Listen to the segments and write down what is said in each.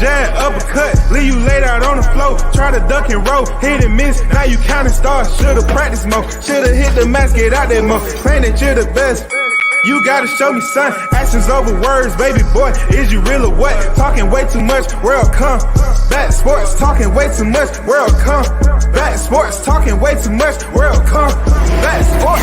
jab, uppercut, leave you laid out on the floor. Try to duck and roll, hit and miss, now you counting stars. Should've practiced more, should've hit the mask, get out there more. Claim that you're the best. You gotta show me, son. Actions over words, baby boy. Is you real or what? Talking way too much, world come. Back sports, talking way too much, world come. Back sports, talking way too much, world come. Back sports,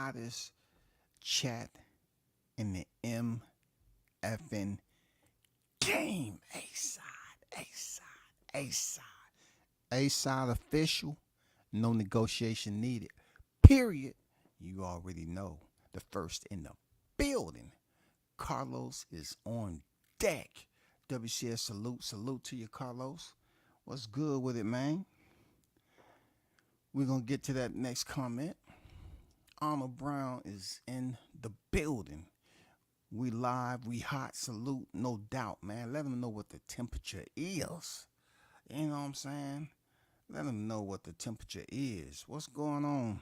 hottest chat in the MFN game. A-side official. No negotiation needed. Period. You already know. The first in the building. Carlos is on deck. WCS salute to you, Carlos. What's good with it, man? We're going to get to that next comment. Arnold Brown is in the building. We live, we hot, salute, no doubt, man. Let them know what the temperature is. You know what I'm saying? Let them know what the temperature is. What's going on?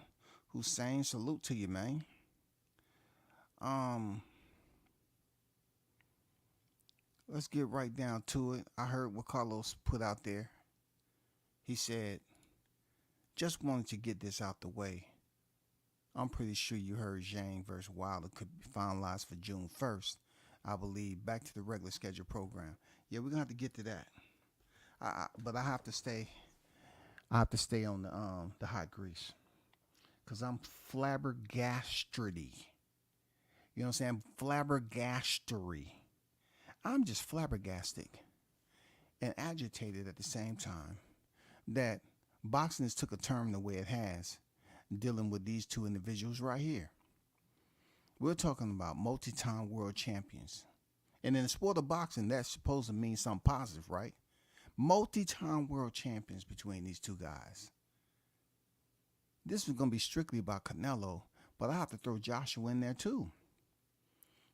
Hussein, salute to you, man. Let's get right down to it. I heard what Carlos put out there. He said, just wanted to get this out the way. I'm pretty sure you heard Zhang versus Wilder could be finalized for June 1st. I believe back to the regular scheduled program. Yeah, we're gonna have to get to that. But I have to stay. I have to stay on the hot grease, cause I'm flabbergasted. You know what I'm saying? Flabbergastery. I'm just flabbergasted and agitated at the same time that boxing has took a turn the way it has, dealing with these two individuals right here. We're talking about multi-time world champions. And in the sport of boxing, that's supposed to mean something positive, right? Multi-time world champions between these two guys. This is going to be strictly about Canelo, but I have to throw Joshua in there too.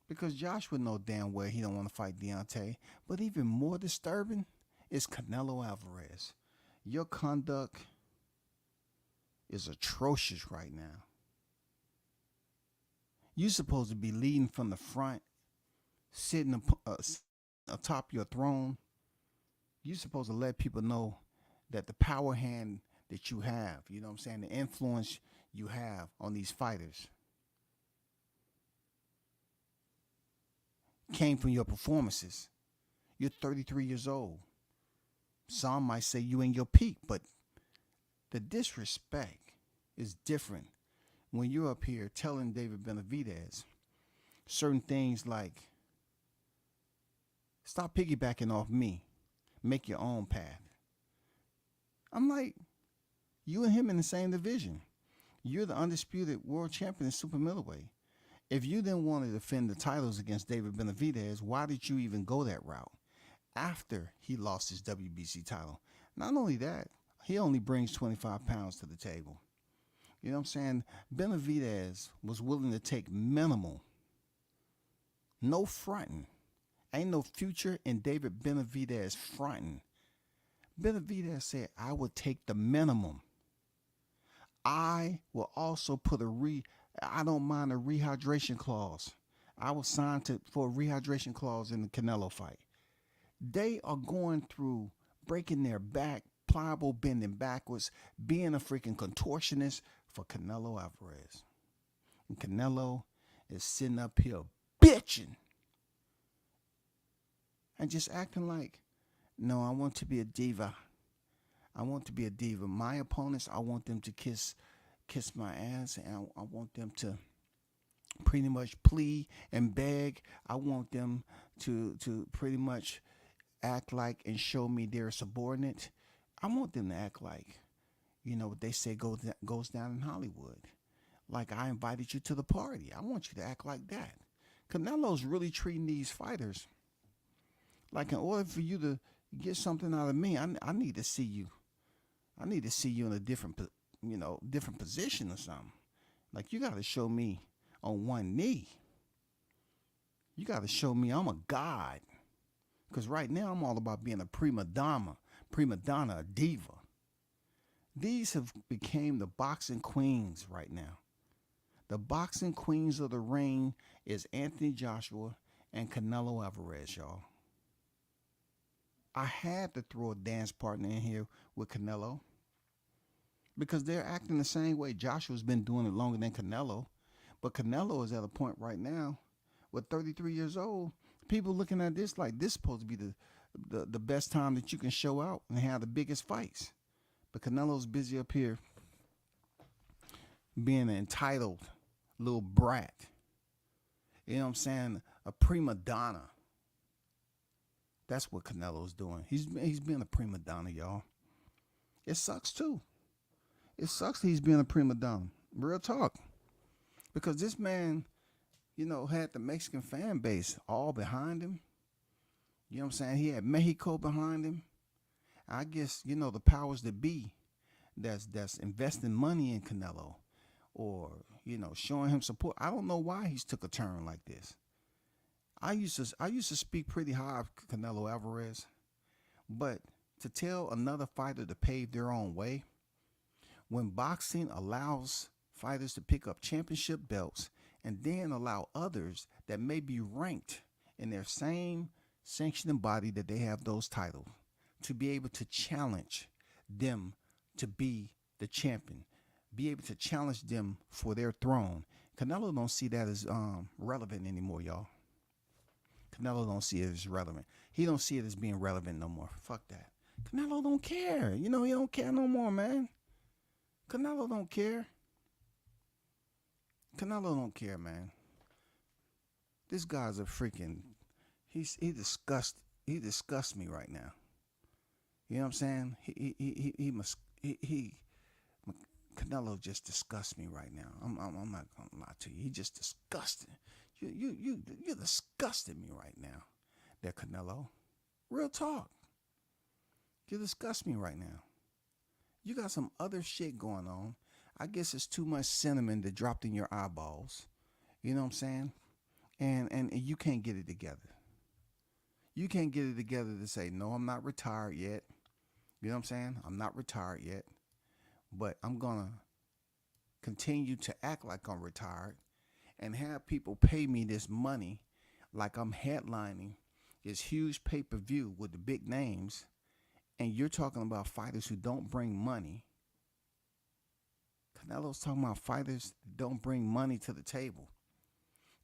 Because Joshua know damn well he don't want to fight Deontay. But even more disturbing is Canelo Alvarez. Your conduct is atrocious right now. You're supposed to be leading from the front, sitting atop your throne. You're supposed to let people know that the power hand that you have, you know what I'm saying, the influence you have on these fighters came from your performances. You're 33 years old. Some might say you in your peak, but the disrespect is different when you're up here telling David Benavidez certain things like, stop piggybacking off me, make your own path. I'm like, you and him in the same division. You're the undisputed world champion in super middleweight. If you didn't want to defend the titles against David Benavidez, why did you even go that route after he lost his WBC title? Not only that, he only brings 25 pounds to the table. You know what I'm saying? Benavidez was willing to take minimal. No fronting. Ain't no future in David Benavidez fronting. Benavidez said, I would take the minimum. I will also put I don't mind a rehydration clause. I will sign for a rehydration clause in the Canelo fight. They are going through breaking their back, pliable bending backwards, being a freaking contortionist for Canelo Alvarez. And Canelo is sitting up here bitching and just acting like, no, I want to be a diva. I want to be a diva. My opponents, I want them to kiss kiss my ass, and I want them to pretty much plead and beg. I want them to pretty much act like and show me they're subordinate. I want them to act like, what they say goes down in Hollywood. Like I invited you to the party. I want you to act like that. Canelo's really treating these fighters like, in order for you to get something out of me, I need to see you. I need to see you in a different position or something. Like you got to show me on one knee. You got to show me I'm a god. Because right now I'm all about being a prima donna, a diva. These have became the boxing queens right now. The boxing queens of the ring is Anthony Joshua and Canelo Alvarez, y'all. I had to throw a dance partner in here with Canelo because they're acting the same way. Joshua's been doing it longer than Canelo, but Canelo is at a point right now with 33 years old. People looking at this like this is supposed to be the best time that you can show out and have the biggest fights. But Canelo's busy up here being an entitled little brat. You know what I'm saying? A prima donna. That's what Canelo's doing. He's being a prima donna, y'all. It sucks too. It sucks that he's being a prima donna. Real talk. Because this man, had the Mexican fan base all behind him. You know what I'm saying? He had Mexico behind him. I guess, the powers that be that's investing money in Canelo or, showing him support. I don't know why he's took a turn like this. I used to speak pretty high of Canelo Alvarez, but to tell another fighter to pave their own way, when boxing allows fighters to pick up championship belts and then allow others that may be ranked in their same sanctioning body that they have those titles to be able to challenge them to be the champion, be able to challenge them for their throne. Canelo don't see that as relevant anymore, y'all. Canelo don't see it as relevant. He don't see it as being relevant no more. Fuck that. Canelo don't care. He don't care no more, man. Canelo don't care. Canelo don't care, man. This guy's a freaking. He disgusts me right now. You know what I'm saying? Canelo just disgusts me right now. I'm not gonna lie to you. He just disgusting. You're disgusting me right now, there, Canelo. Real talk. You disgust me right now. You got some other shit going on. I guess it's too much cinnamon that dropped in your eyeballs. You know what I'm saying? And you can't get it together. You can't get it together to say, no, I'm not retired yet. You know what I'm saying? I'm not retired yet. But I'm going to continue to act like I'm retired and have people pay me this money like I'm headlining this huge pay-per-view with the big names. And you're talking about fighters who don't bring money. Canelo's talking about fighters that don't bring money to the table.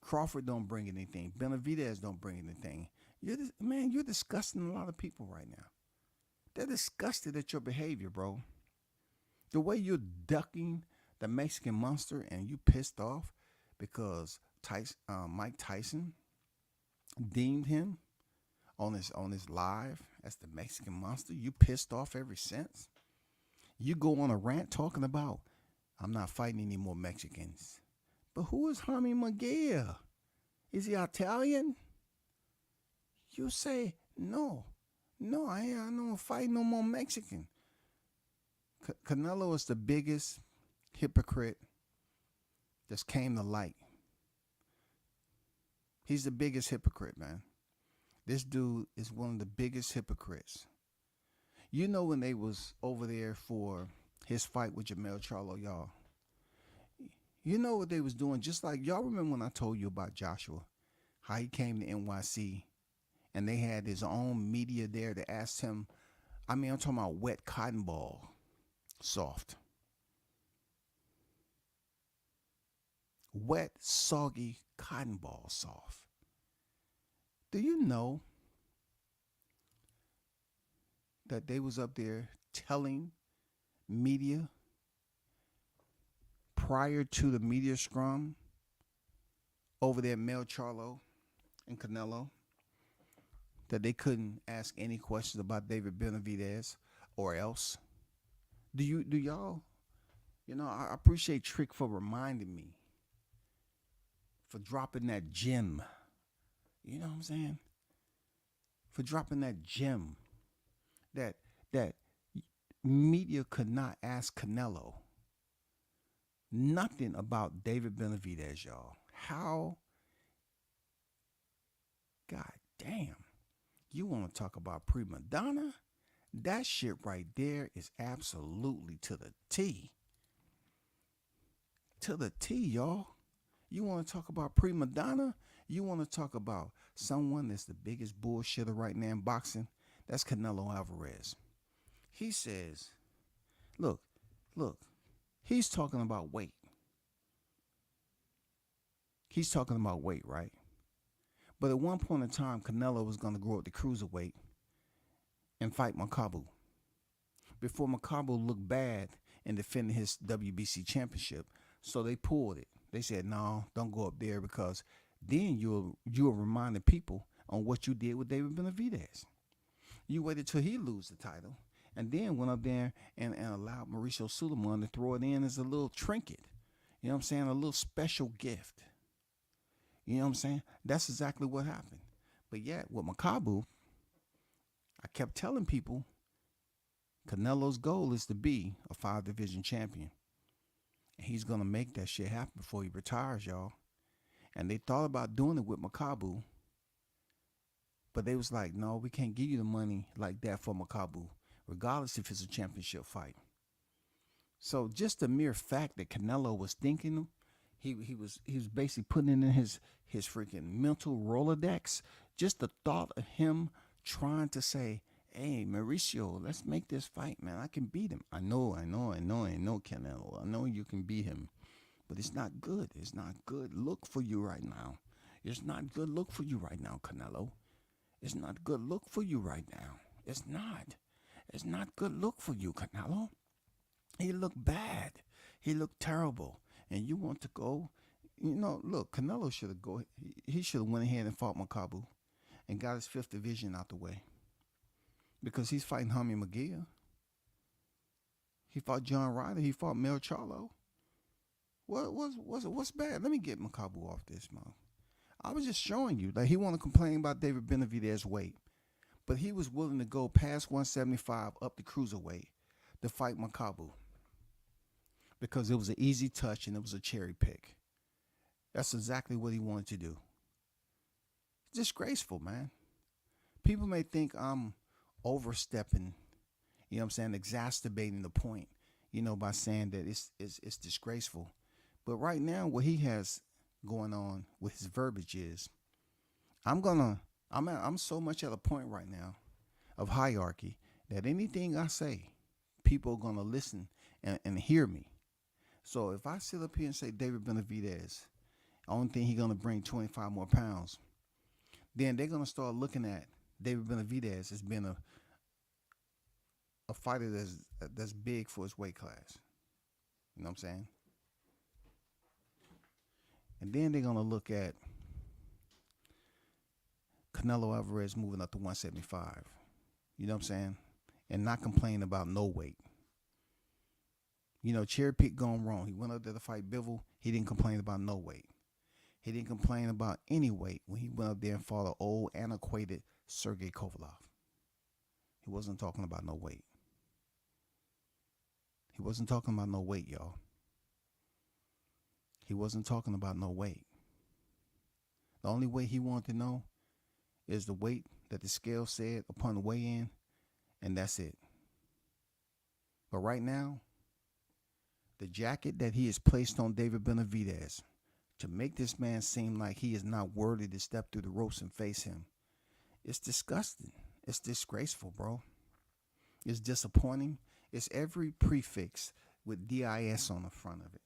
Crawford don't bring anything. Benavidez don't bring anything. You're disgusting a lot of people right now. They're disgusted at your behavior, bro. The way you're ducking the Mexican monster and you pissed off because Mike Tyson deemed him on his live as the Mexican monster. You pissed off ever since. You go on a rant talking about, I'm not fighting any more Mexicans. But who is Jaime Miguel? Is he Italian? You say, no, I don't fight no more Mexican. Canelo is the biggest hypocrite that's came to light. He's the biggest hypocrite, man. This dude is one of the biggest hypocrites. When they was over there for his fight with Jermell Charlo, y'all. You know what they was doing? Just like y'all remember when I told you about Joshua, how he came to NYC and they had his own media there to ask him. I'm talking about wet cotton ball, soft. Wet, soggy cotton ball soft. Do you know that they was up there telling media prior to the media scrum over there, Mel Charlo and Canelo, that they couldn't ask any questions about David Benavidez or else? Do y'all? I appreciate Trick for reminding me, for dropping that gem. You know what I'm saying? For dropping that gem that media could not ask Canelo nothing about David Benavidez, y'all. How? God damn. You want to talk about prima donna? That shit right there is absolutely to the T. To the T, y'all. You want to talk about prima donna? You want to talk about someone that's the biggest bullshitter right now in boxing? That's Canelo Alvarez. He says, look, he's talking about weight. He's talking about weight, right? But at one point in time, Canelo was going to grow up to cruiserweight and fight Makabu. Before Makabu looked bad in defending his WBC championship, so they pulled it. They said, no, don't go up there, because then you'll remind the people on what you did with David Benavidez. You waited till he lose the title and then went up there and allowed Mauricio Suleiman to throw it in as a little trinket. You know what I'm saying? A little special gift. You know what I'm saying? That's exactly what happened. But yet, with Makabu, I kept telling people Canelo's goal is to be a 5-division champion. And he's going to make that shit happen before he retires, y'all. And they thought about doing it with Makabu, but they was like, no, we can't give you the money like that for Makabu, regardless if it's a championship fight. So just the mere fact that Canelo was thinking, he was basically putting it in his freaking mental Rolodex. Just the thought of him trying to say, hey, Mauricio, let's make this fight, man. I can beat him. I know, Canelo. I know you can beat him. But it's not good. It's not good look for you right now. It's not good look for you right now, Canelo. It's not good look for you right now. It's not. It's not good look for you, Canelo. He looked bad. He looked terrible. And you want to go, look, Canelo should have go. He should have went ahead and fought Makabu and got his 5th division out the way. Because he's fighting Jaime Maguire. He fought John Ryder. He fought Mel Charlo. What's bad? Let me get Makabu off this, man. I was just showing you that he want to complain about David Benavidez's weight, but he was willing to go past 175 up to cruiserweight to fight Makabu because it was an easy touch and it was a cherry pick. That's exactly what he wanted to do. Disgraceful, man. People may think I'm overstepping, you know what I'm saying, exacerbating the point, by saying that it's disgraceful. But right now, what he has going on with his verbiage is, I'm so much at a point right now of hierarchy that anything I say, people are gonna listen and hear me. So if I sit up here and say David Benavidez, only thing he's gonna bring 25 more pounds, then they're gonna start looking at David Benavidez as being a fighter that's big for his weight class. You know what I'm saying? And then they're going to look at Canelo Alvarez moving up to 175. You know what I'm saying? And not complain about no weight. Cherry pick gone wrong. He went up there to fight Bivol. He didn't complain about no weight. He didn't complain about any weight when he went up there and fought an old, antiquated Sergey Kovalev. He wasn't talking about no weight. He wasn't talking about no weight, y'all. He wasn't talking about no weight. The only weight he wanted to know is the weight that the scale said upon the weigh-in, and that's it. But right now, the jacket that he has placed on David Benavidez to make this man seem like he is not worthy to step through the ropes and face him, it's disgusting. It's disgraceful, bro. It's disappointing. It's every prefix with DIS on the front of it.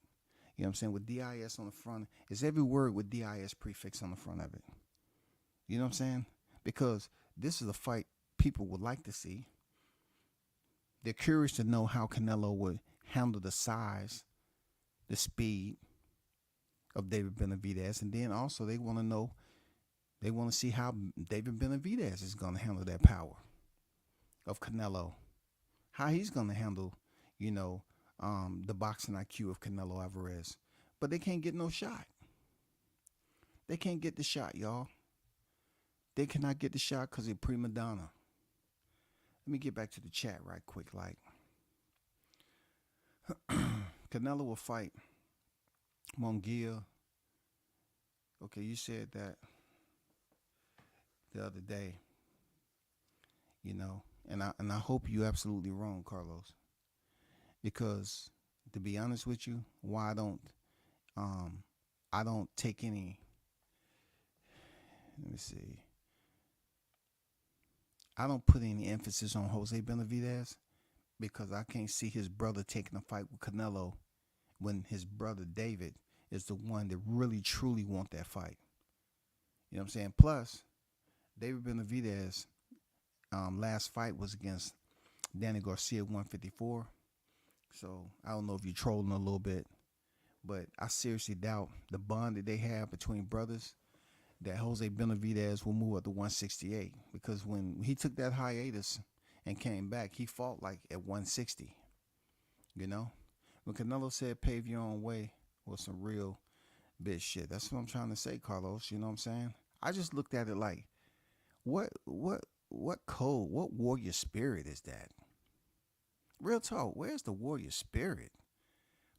You know what I'm saying? With DIS on the front, it's every word with DIS prefix on the front of it. You know what I'm saying? Because this is a fight people would like to see. They're curious to know how Canelo would handle the size the speed of David Benavidez, and then also they want to know, they want to see how David Benavidez is going to handle that power of Canelo, how he's going to handle, the boxing IQ of Canelo Alvarez. But they can't get no shot. They can't get the shot, y'all. They cannot get the shot because they're prima donna. Let me get back to the chat right quick. Like, Canelo will fight Munguia. Okay, you said that the other day, and I hope you're absolutely wrong, Carlos. Because to be honest with you, why I don't take any. Let me see. I don't put any emphasis on Jose Benavidez because I can't see his brother taking a fight with Canelo when his brother David is the one that really truly want that fight. You know what I'm saying? Plus, David Benavidez last fight was against Danny Garcia 154. So I don't know if you're trolling a little bit, but I seriously doubt the bond that they have between brothers that Jose Benavidez will move up to 168, because when he took that hiatus and came back, he fought like at 160. When Canelo said pave your own way was some real bitch shit. That's what I'm trying to say, Carlos. You know what I'm saying? I just looked at it like, what code, what warrior spirit is that? Real talk, where's the warrior spirit?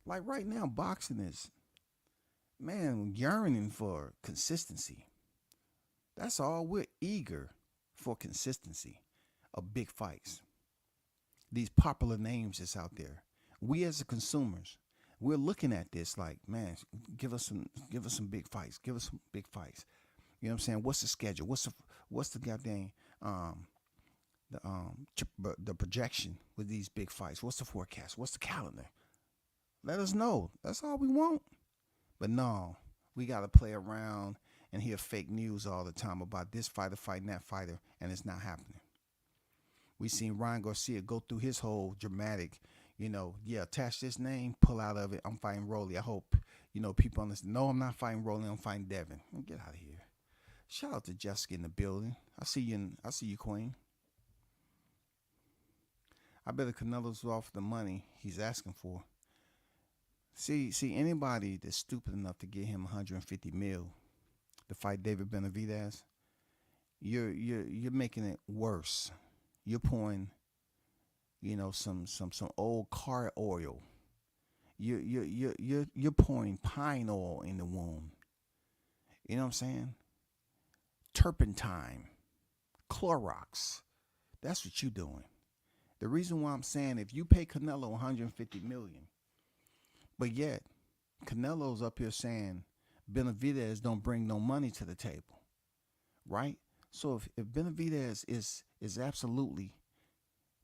Like right now, boxing is, man, yearning for consistency. That's all. We're eager for consistency of big fights. These popular names that's out there. We as the consumers, we're looking at this like, man, give us some big fights. Give us some big fights. You know what I'm saying? What's the schedule? What's the goddamn the projection with these big fights? What's the forecast? What's the calendar? Let us know. That's all we want. But no, we got to play around and hear fake news all the time about this fighter fighting that fighter, and it's not happening. We seen Ryan Garcia go through his whole dramatic, attach this name, pull out of it. I'm fighting Rolly. I hope, people understand. No, I'm not fighting Rolly. I'm fighting Devin. Get out of here. Shout out to Jessica in the building. I see you, Queen. I bet Canelo's off the money he's asking for. See, anybody that's stupid enough to get him 150 mil to fight David Benavidez, you're making it worse. You're pouring, some old car oil. You're pouring pine oil in the wound. You know what I'm saying? Turpentine, Clorox. That's what you're doing. The reason why I'm saying, if you pay Canelo 150 million, but yet Canelo's up here saying Benavidez don't bring no money to the table, right? So if Benavidez is absolutely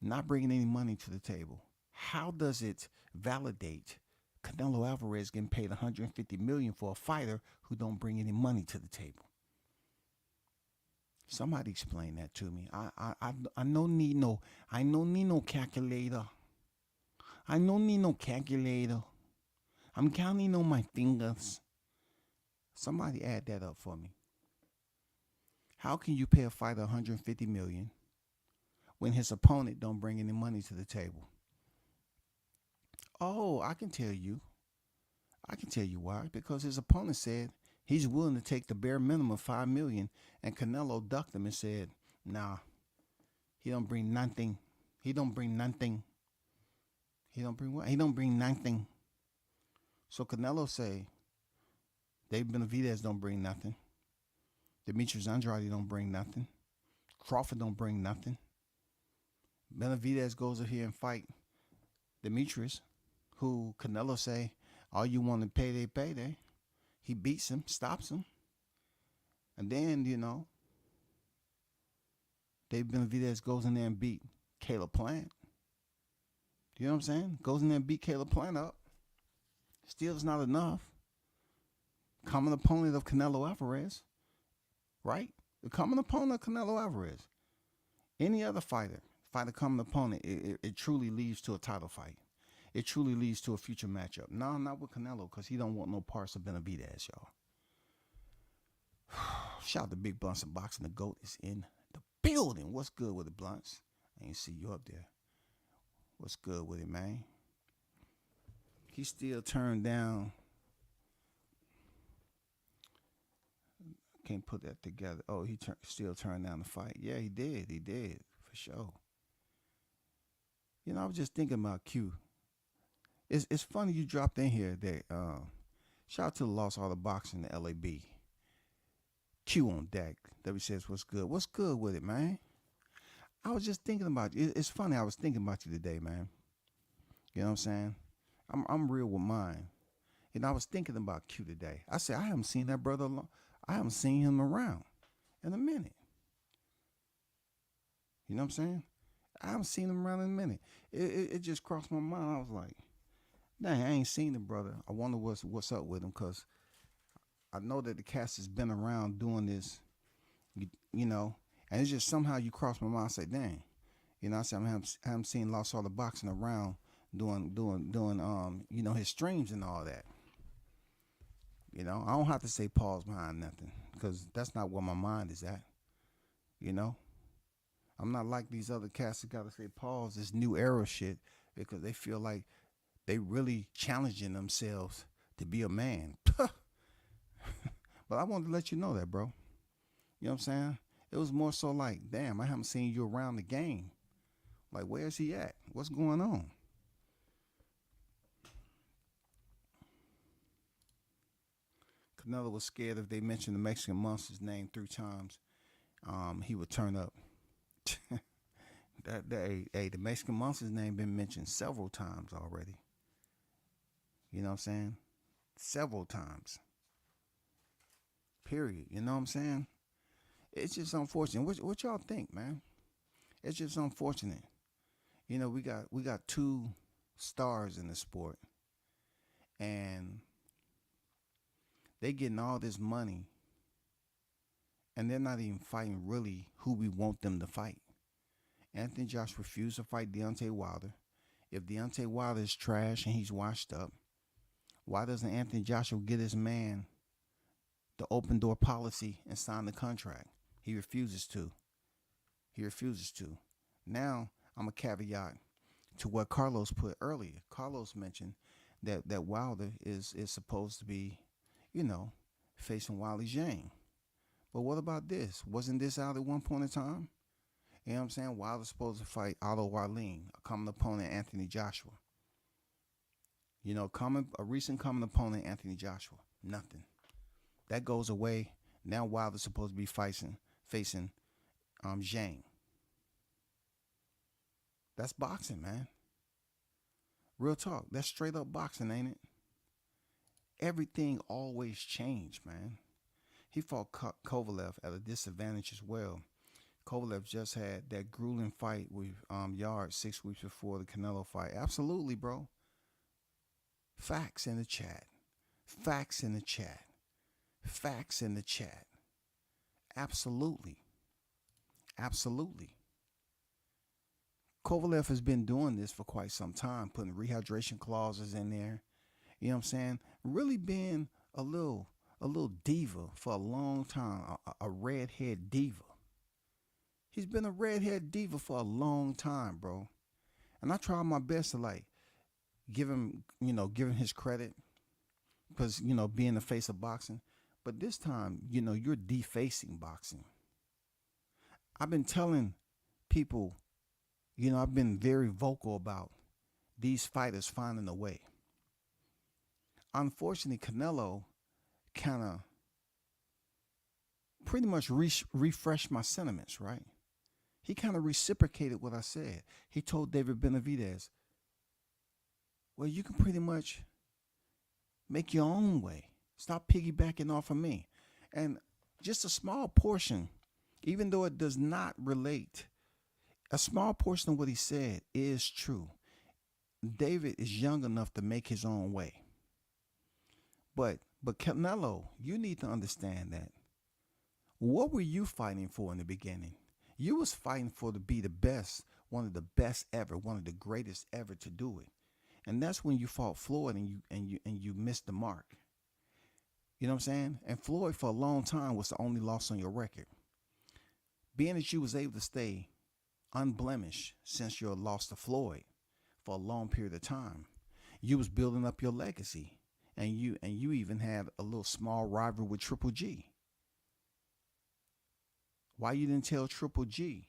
not bringing any money to the table, how does it validate Canelo Alvarez getting paid 150 million for a fighter who don't bring any money to the table? Somebody explain that to me. I don't need no calculator. I don't need no calculator. I'm counting on my fingers. Somebody add that up for me. How can you pay a fighter 150 million when his opponent don't bring any money to the table? Oh, I can tell you. Why. Because his opponent said he's willing to take the bare minimum of $5 million, and Canelo ducked him and said, nah, he don't bring nothing. He don't bring nothing. He don't bring what? He don't bring nothing. So Canelo say, David Benavidez don't bring nothing. Demetrius Andrade don't bring nothing. Crawford don't bring nothing. Benavidez goes up here and fight Demetrius, who Canelo say, all you want to payday. He beats him, stops him. And then, David Benavidez goes in there and beat Caleb Plant. You know what I'm saying? Goes in there and beat Caleb Plant up. Still is not enough. Common opponent of Canelo Alvarez. Right? The common opponent of Canelo Alvarez. Any other fight a common opponent, it truly leads to a title fight. it truly leads to a future matchup. No, not with Canelo, because he don't want no parts of Benavidez, y'all. Shout out to Big Blunts and Boxing. The GOAT is in the building. What's good with the Blunts? I ain't see you up there. What's good with it, man? He still turned down. Can't put that together. Oh, he still turned down the fight. Yeah, he did. He did, for sure. You know, I was just thinking about Q. It's funny you dropped in here that shout out to the Lost All the Boxing, the LAB. Q on deck. W says, what's good? What's good with it, man? I was just thinking about you. It's funny, I was thinking about you today, man. You know what I'm saying? I'm real with mine. And I was thinking about Q today. I said, I haven't seen that brother I haven't seen him around in a minute. You know what I'm saying? I haven't seen him around in a minute. It just crossed my mind. I was like, dang, I ain't seen the brother. I wonder what's up with him, because I know that the cast has been around doing this, you know, and it's just somehow you cross my mind. I say, dang, you know, I said I haven't seen Lost All the Boxing around doing you know, his streams and all that. You know, I don't have to say pause behind nothing, because that's not where my mind is at. You know, I'm not like these other cats that gotta say pause, this new era shit, because they feel like they really challenging themselves to be a man. But I wanted to let you know that, bro. You know what I'm saying? It was more so like, damn, I haven't seen you around the game. Like, where's he at? What's going on? Canelo was scared if they mentioned the Mexican Monster's name 3 times, he would turn up. The Mexican Monster's name been mentioned several times already. You know what I'm saying? Several times. Period. You know what I'm saying? It's just unfortunate. What y'all think, man? It's just unfortunate. You know, we got 2 stars in the sport, and they getting all this money, and they're not even fighting really who we want them to fight. Anthony Joshua refused to fight Deontay Wilder. If Deontay Wilder is trash and he's washed up, why doesn't Anthony Joshua get his man the open door policy and sign the contract? He refuses to. Now, I'm a caveat to what Carlos put earlier. Carlos mentioned that Wilder is supposed to be, you know, facing Wally Zhang. But what about this? Wasn't this out at one point in time? You know what I'm saying? Wilder's supposed to fight Otto Warleen, a common opponent, Anthony Joshua. You know, a recent common opponent, Anthony Joshua. Nothing. That goes away. Now Wilder's supposed to be facing Zhang. That's boxing, man. Real talk. That's straight up boxing, ain't it? Everything always changed, man. He fought Kovalev at a disadvantage as well. Kovalev just had that grueling fight with Yard 6 weeks before the Canelo fight. Absolutely, bro. Facts in the chat. Facts in the chat. Facts in the chat. Absolutely. Absolutely. Kovalev has been doing this for quite some time, putting rehydration clauses in there. You know what I'm saying? Really being a little diva for a long time, a redhead diva. He's been a redhead diva for a long time, bro. And I try my best to like give him his credit, because, you know, being the face of boxing. But this time, you know, you're defacing boxing. I've been telling people, you know, I've been very vocal about these fighters finding a way. Unfortunately, Canelo kind of pretty much refreshed my sentiments, right? He kind of reciprocated what I said. He told David Benavidez, well, you can pretty much make your own way. Stop piggybacking off of me. And just a small portion, even though it does not relate, a small portion of what he said is true. David is young enough to make his own way. But Canelo, you need to understand that. What were you fighting for in the beginning? You was fighting for to be the best, one of the best ever, one of the greatest ever to do it. And that's when you fought Floyd and you missed the mark. You know what I'm saying? And Floyd for a long time was the only loss on your record. Being that you was able to stay unblemished since your loss to Floyd for a long period of time, you was building up your legacy. And you even had a little small rivalry with Triple G. Why you didn't tell Triple G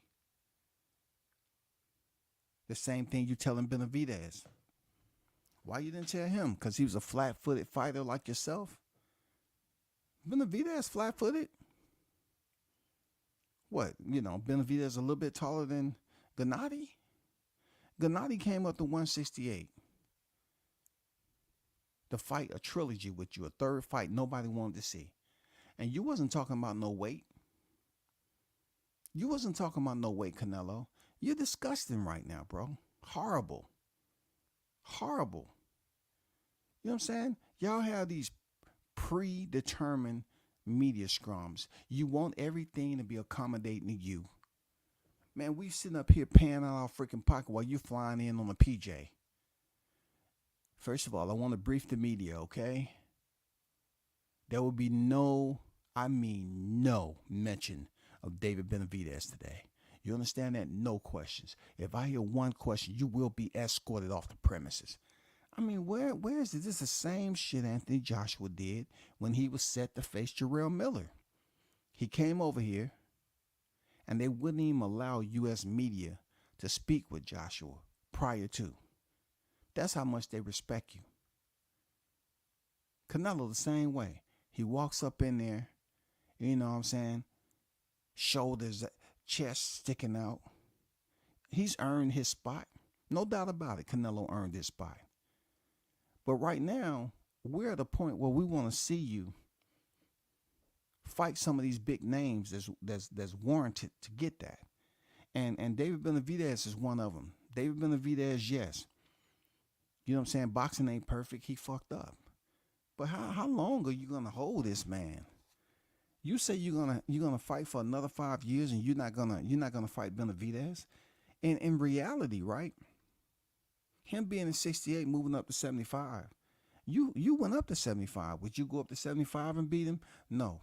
the same thing you telling Benavidez? Why you didn't tell him? Because he was a flat-footed fighter like yourself. Benavidez flat-footed? What, Benavidez a little bit taller than Gennady? Gennady came up to 168 to fight a trilogy with you, a third fight nobody wanted to see. And you wasn't talking about no weight. You wasn't talking about no weight, Canelo. You're disgusting right now, bro. Horrible. Horrible. You know what I'm saying? Y'all have these predetermined media scrums. You want everything to be accommodating to you. Man, we sitting up here paying out our freaking pocket while you flying in on a PJ. First of all, I want to brief the media, okay? There will be no mention of David Benavidez today. You understand that? No questions. If I hear one question, you will be escorted off the premises. I mean, where is this? This is the same shit Anthony Joshua did when he was set to face Jarrell Miller. He came over here, and they wouldn't even allow U.S. media to speak with Joshua prior to. That's how much they respect you. Canelo the same way. He walks up in there, you know what I'm saying, shoulders, chest sticking out. He's earned his spot. No doubt about it, Canelo earned his spot. But right now, we're at a point where we want to see you fight some of these big names that's warranted to get that. And David Benavidez is one of them. David Benavidez, yes. You know what I'm saying? Boxing ain't perfect. He fucked up. But how long are you gonna hold this man? You say you're gonna fight for another 5 years and you're not gonna fight Benavidez? And in reality, right? Him being in 68, moving up to 75. You went up to 75. Would you go up to 75 and beat him? No.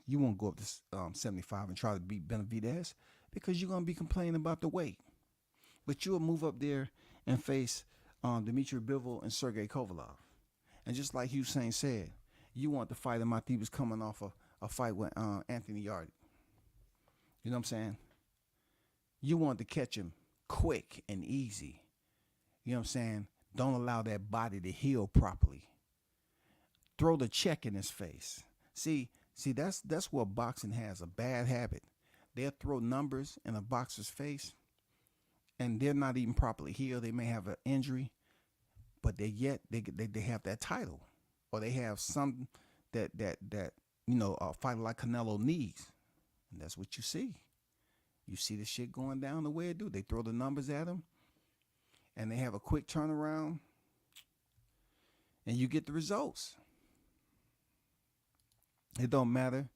You won't go up to 75 and try to beat Benavidez because you're gonna be complaining about the weight. But you'll move up there and face Dmitry Bivol and Sergey Kovalev. And just like Hussein said, you want to fight him after he was coming off a fight with Anthony Yardy. You know what I'm saying? You want to catch him quick and easy. You know what I'm saying? Don't allow that body to heal properly. Throw the check in his face. See, that's what boxing has, a bad habit. They'll throw numbers in a boxer's face and they're not even properly healed. They may have an injury, but they have that title, or they have something that a fighter like Canelo needs, and that's what you see. You see the shit going down the way it do. They throw the numbers at him, and they have a quick turnaround, and you get the results. It don't matter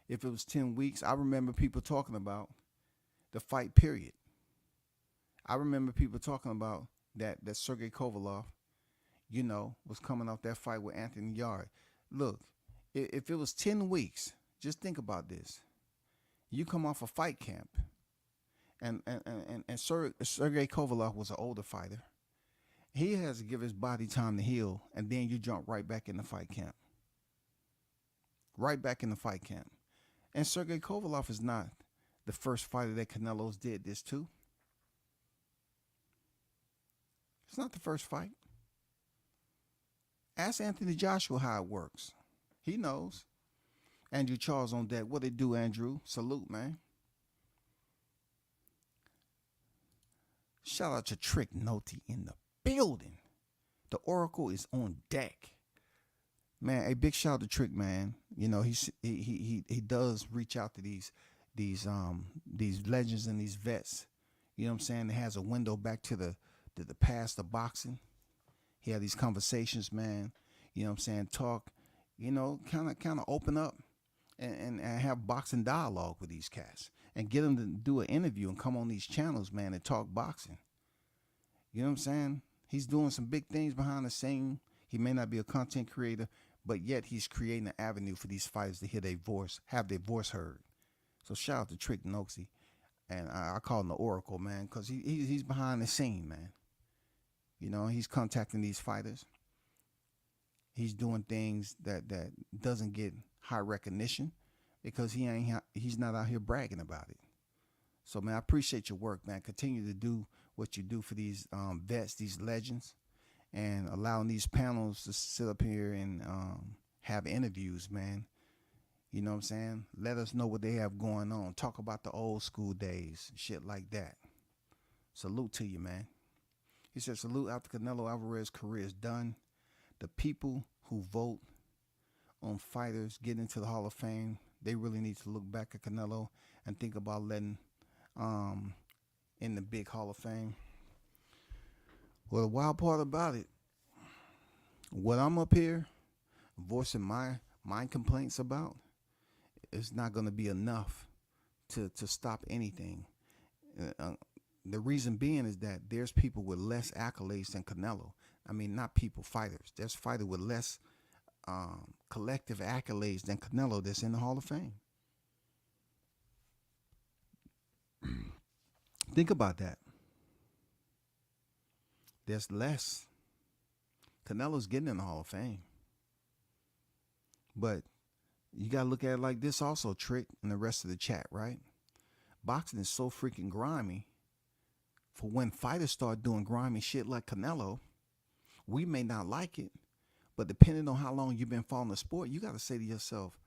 if it was 10 weeks. I remember people talking about the fight period. I remember people talking about that Sergey Kovalev, was coming off that fight with Anthony Yarde. Look, if it was 10 weeks, just think about this. You come off a fight camp, and Sergey Kovalev was an older fighter. He has to give his body time to heal, and then you jump right back in the fight camp. Right back in the fight camp. And Sergey Kovalev is not the first fighter that Canelo's did this to. It's not the first fight. Ask Anthony Joshua how it works. He knows. Andrew Charles on deck. What it do, Andrew? Salute, man. Shout out to Trick Noty in the building. The Oracle is on deck. Man, a big shout out to Trick, man. He does reach out to these legends and these vets. You know what I'm saying? It has a window back to the past of boxing. He had these conversations, man. You know what I'm saying? Talk, kind of open up and have boxing dialogue with these cats and get them to do an interview and come on these channels, man, and talk boxing. You know what I'm saying? He's doing some big things behind the scene. He may not be a content creator, but yet he's creating an avenue for these fighters to hear their voice, have their voice heard. So shout out to Trick Noxie, and I call him the Oracle, man, because he's behind the scene, man. You know, he's contacting these fighters. He's doing things that doesn't get high recognition because he's not out here bragging about it. So, man, I appreciate your work, man. Continue to do what you do for these vets, these legends, and allowing these panels to sit up here and have interviews, man. You know what I'm saying? Let us know what they have going on. Talk about the old school days, shit like that. Salute to you, man. He said, salute after Canelo Alvarez's career is done. The people who vote on fighters getting into the Hall of Fame, they really need to look back at Canelo and think about letting in the big Hall of Fame. Well, the wild part about it, what I'm up here voicing my complaints about, it's not going to be enough to stop anything. The reason being is that there's people with less accolades than Canelo. I mean, not people, fighters. There's fighters with less collective accolades than Canelo that's in the Hall of Fame. Think about that. There's less. Canelo's getting in the Hall of Fame. But you got to look at it like this also, Trick, and the rest of the chat, right? Boxing is so freaking grimy. For when fighters start doing grimy shit like Canelo, we may not like it, but depending on how long you've been following the sport, you got to say to yourself,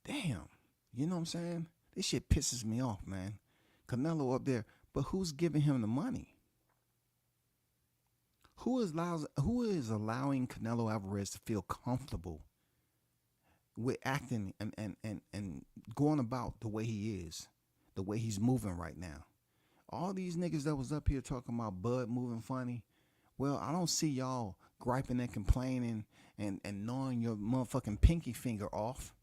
damn, you know what I'm saying? This shit pisses me off, man. Canelo up there, but who's giving him the money? Who is allowing Canelo Alvarez to feel comfortable with acting and going about the way he is, the way he's moving right now? All these niggas that was up here talking about Bud moving funny, well, I don't see y'all griping and complaining and gnawing your motherfucking pinky finger off,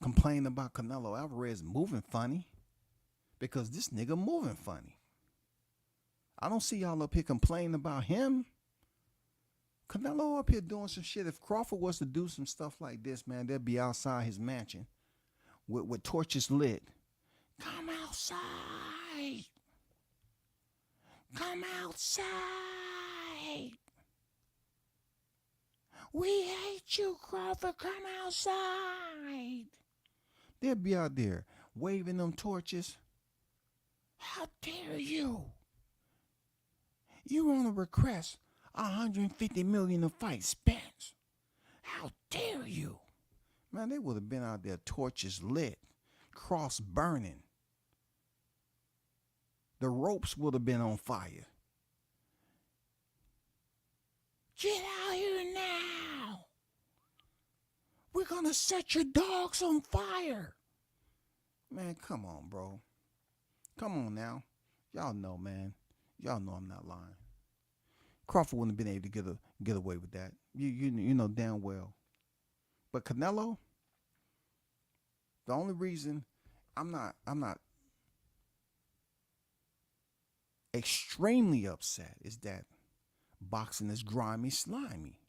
complaining about Canelo Alvarez moving funny, because this nigga moving funny. I don't see y'all up here complaining about him. Canelo up here doing some shit. If Crawford was to do some stuff like this, man, they'd be outside his mansion with torches lit. Come outside. Come outside. We hate you, Crawford. Come outside. They'll be out there waving them torches. How dare you? You want to request $150 million to fight Spence. How dare you? Man, they would have been out there, torches lit, cross burning. The ropes would have been on fire. Get out here now. We're going to set your dogs on fire. Man, come on, bro. Come on now. Y'all know, man. Y'all know I'm not lying. Crawford wouldn't have been able to get away with that. You know damn well. But Canelo, the only reason I'm not extremely upset is that boxing is grimy, slimy.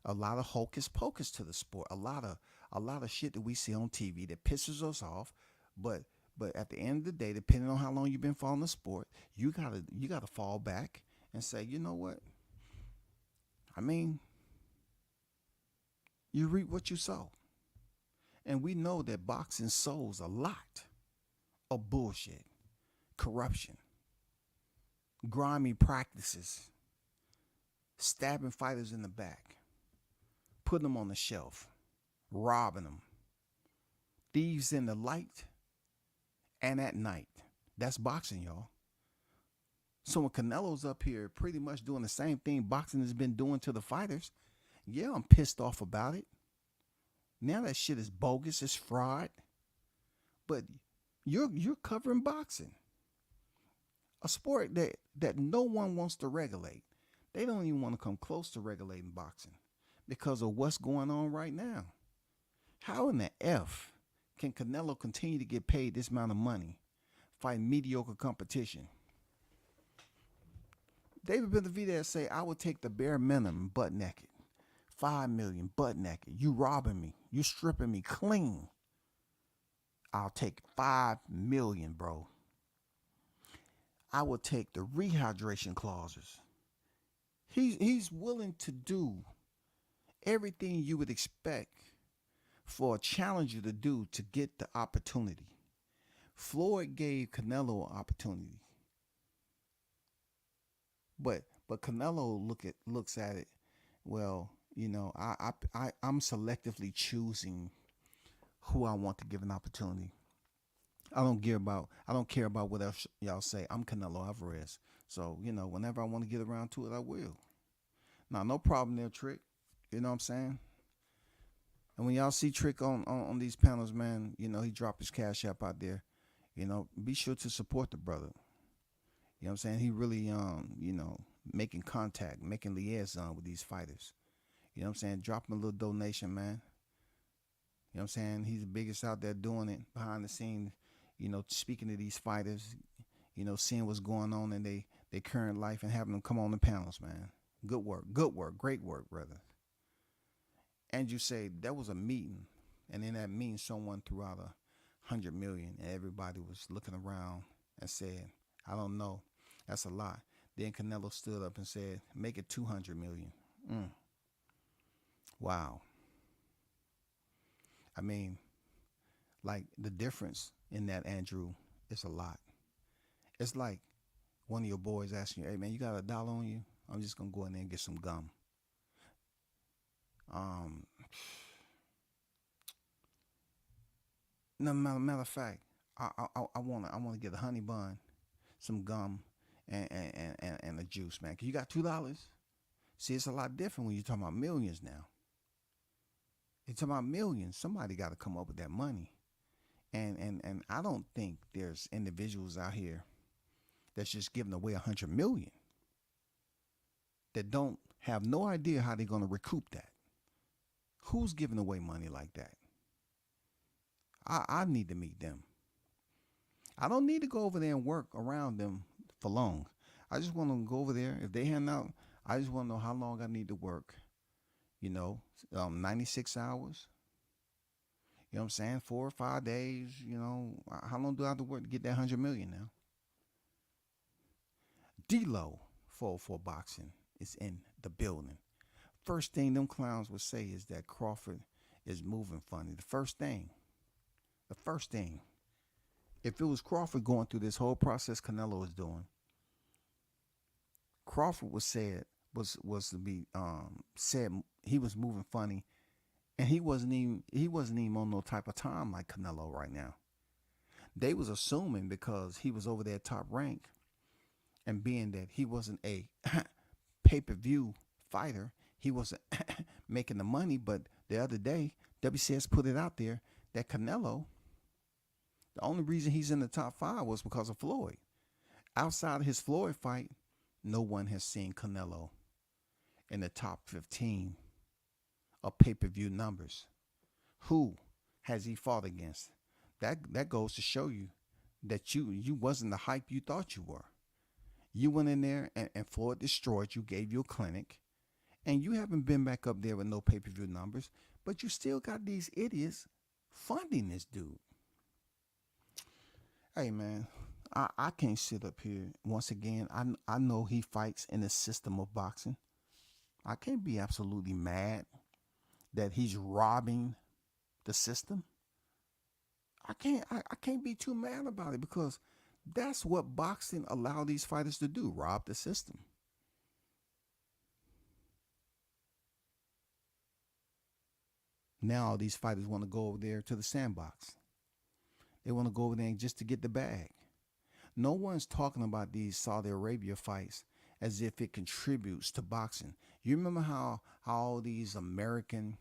A lot of hocus pocus to the sport. A lot of shit that we see on TV that pisses us off. But at the end of the day, depending on how long you've been following the sport, you gotta fall back and say, you know what? I mean, you reap what you sow. And we know that boxing sows a lot of bullshit, corruption, grimy practices, stabbing fighters in the back, putting them on the shelf, robbing them, thieves in the light and at night. That's boxing, y'all. So when Canelo's up here pretty much doing the same thing boxing has been doing to the fighters, yeah, I'm pissed off about it. Now that shit is bogus, it's fraud. But you're covering boxing, a sport that no one wants to regulate. They don't even want to come close to regulating boxing because of what's going on right now. How in the F can Canelo continue to get paid this amount of money fighting mediocre competition? David Benavidez say, I would take the bare minimum butt naked. 5 million butt naked. You robbing me. You stripping me clean. I'll take 5 million, bro. I would take the rehydration clauses. He's willing to do everything you would expect for a challenger to do to get the opportunity. Floyd gave Canelo an opportunity, but Canelo looks at it. Well, I'm selectively choosing who I want to give an opportunity. I don't care about what else y'all say. I'm Canelo Alvarez. So, whenever I want to get around to it, I will. Now, no problem there, Trick. You know what I'm saying? And when y'all see Trick on these panels, man, he dropped his cash app out there. Be sure to support the brother. You know what I'm saying? He really making contact, making liaison with these fighters. You know what I'm saying? Drop him a little donation, man. You know what I'm saying? He's the biggest out there doing it behind the scenes, speaking to these fighters, seeing what's going on in their current life and having them come on the panels, man. Good work, great work, brother. And you say there was a meeting, and in that meeting, someone threw out 100 million, and everybody was looking around and said, I don't know, that's a lot. Then Canelo stood up and said, make it 200 million. Wow. I mean, like the difference in that, Andrew, is a lot. It's like one of your boys asking you, hey man, you got $1 on you? I'm just gonna go in there and get some gum. No matter of fact, I wanna get a honey bun, some gum, and a juice, man. You got $2? See, it's a lot different when you're talking about millions now. You're talking about millions. Somebody got to come up with that money, and I don't think there's individuals out here that's just giving away 100 million that don't have no idea how they're going to recoup that. Who's giving away money like that? I need to meet them. I don't need to go over there and work around them for long. I just want to go over there. If they hand out, I just want to know how long I need to work. 96 hours. You know what I'm saying? 4 or 5 days. How long do I have to work to get that 100 million now? D-Lo 404 Boxing is in the building. First thing them clowns would say is that Crawford is moving funny. The first thing. If it was Crawford going through this whole process Canelo is doing, Crawford was said was to be said he was moving funny, and he wasn't even on no type of time like Canelo right now. They was assuming because he was over there top rank, and being that he wasn't a pay-per-view fighter, he wasn't making the money. But the other day, WCS put it out there that Canelo, the only reason he's in the top 5 was because of Floyd. Outside of his Floyd fight, no one has seen Canelo in the top 15 of pay-per-view numbers. Who has he fought against? That goes to show you that you wasn't the hype you thought you were. You went in there and Floyd destroyed you, gave you a clinic, and you haven't been back up there with no pay-per-view numbers, but you still got these idiots funding this dude. Hey man, I can't sit up here once again. I know he fights in the system of boxing. I can't be absolutely mad that he's robbing the system. I can't be too mad about it because that's what boxing allowed these fighters to do, rob the system. Now these fighters want to go over there to the sandbox. They want to go over there just to get the bag. No one's talking about these Saudi Arabia fights as if it contributes to boxing. You remember how all these American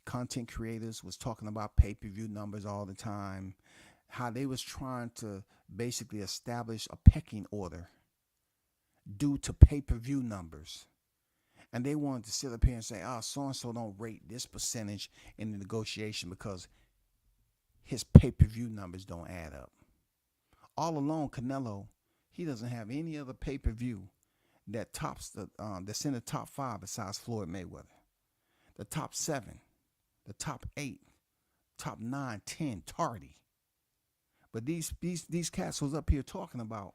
content creators was talking about pay-per-view numbers all the time, how they was trying to basically establish a pecking order due to pay-per-view numbers. And they wanted to sit up here and say, so-and-so don't rate this percentage in the negotiation because his pay-per-view numbers don't add up. All along, Canelo, he doesn't have any other pay-per-view that tops that's in the top 5 besides Floyd Mayweather. The top 7, the top 8, top 9, 10, tardy. But these cats was up here talking about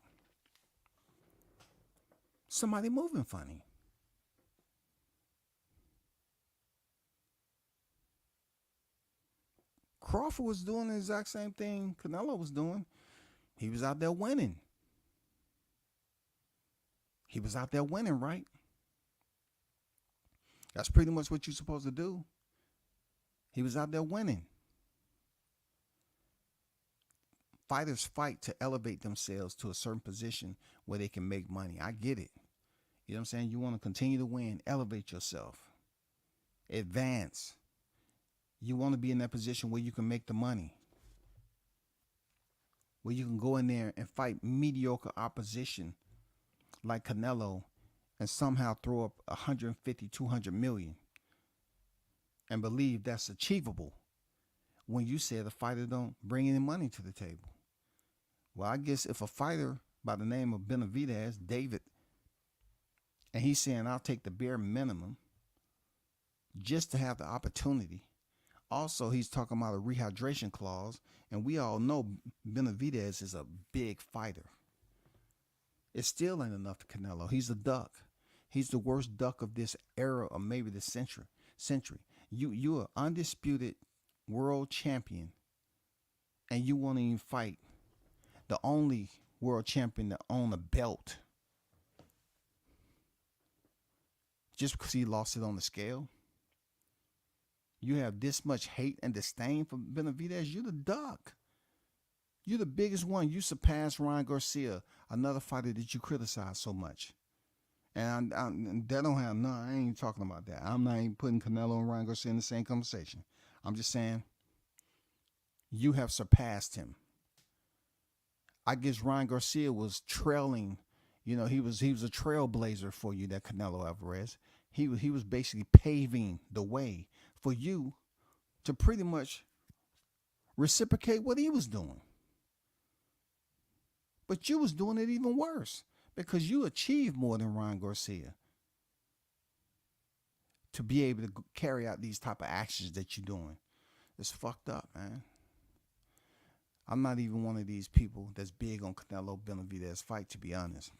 somebody moving funny. Crawford was doing the exact same thing Canelo was doing. He was out there winning. He was out there winning, right? That's pretty much what you're supposed to do. He was out there winning. Fighters fight to elevate themselves to a certain position where they can make money. I get it. You know what I'm saying? You want to continue to win, elevate yourself, advance. You want to be in that position where you can make the money, where you can go in there and fight mediocre opposition like Canelo and somehow throw up 150, 200 million and believe that's achievable when you say the fighter don't bring any money to the table. Well, I guess if a fighter by the name of Benavidez, David, and he's saying I'll take the bare minimum just to have the opportunity. Also, he's talking about a rehydration clause, and we all know Benavidez is a big fighter. It still ain't enough for Canelo. He's a duck. He's the worst duck of this era or maybe this century. You're an undisputed world champion, and you won't even fight the only world champion to own a belt just because he lost it on the scale. You have this much hate and disdain for Benavidez. You're the duck. You're the biggest one. You surpassed Ryan Garcia, another fighter that you criticize so much. And that don't have no. I ain't talking about that. I'm not even putting Canelo and Ryan Garcia in the same conversation. I'm just saying you have surpassed him. I guess Ryan Garcia was trailing. You know, he was a trailblazer for you, that Canelo Alvarez. He was basically paving the way for you to pretty much reciprocate what he was doing. But you was doing it even worse because you achieved more than Ryan Garcia to be able to carry out these type of actions that you're doing. It's fucked up, man. I'm not even one of these people that's big on Canelo Benavidez fight, to be honest.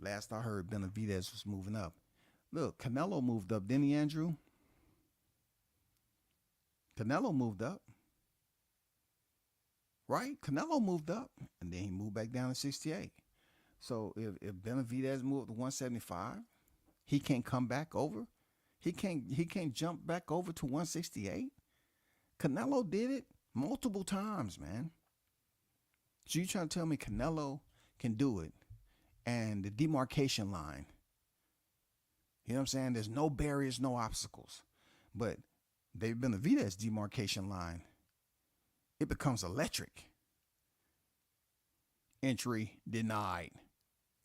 Last I heard, Benavidez was moving up. Look, Canelo moved up, didn't he, Andrew? Canelo moved up. Right? Canelo moved up, and then he moved back down to 68. So if Benavidez moved to 175, he can't come back over. He can't jump back over to 168. Canelo did it multiple times, man. So you trying to tell me Canelo can do it, and the demarcation line, you know what I'm saying? There's no barriers, no obstacles. But they've been a Benavidez demarcation line. It becomes electric. Entry denied.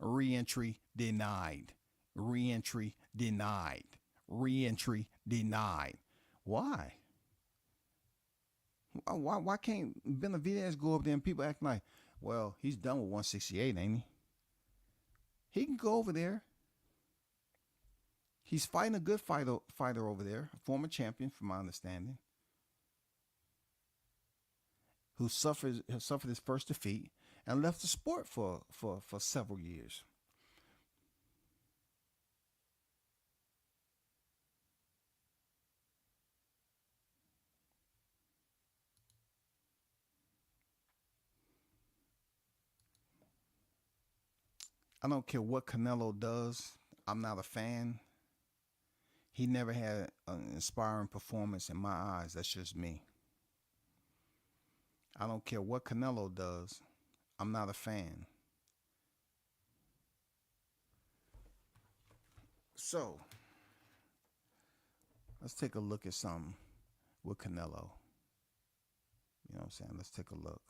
Re-entry denied. Re-entry denied. Re-entry denied. Why? Why can't Benavidez go up there and people act like, well, he's done with 168, ain't he? He can go over there. He's fighting a good fighter over there, a former champion, from my understanding, who suffered his first defeat and left the sport for several years. I don't care what Canelo does. I'm not a fan. He never had an inspiring performance in my eyes. That's just me. I don't care what Canelo does. I'm not a fan. So, let's take a look at something with Canelo. You know what I'm saying? Let's take a look.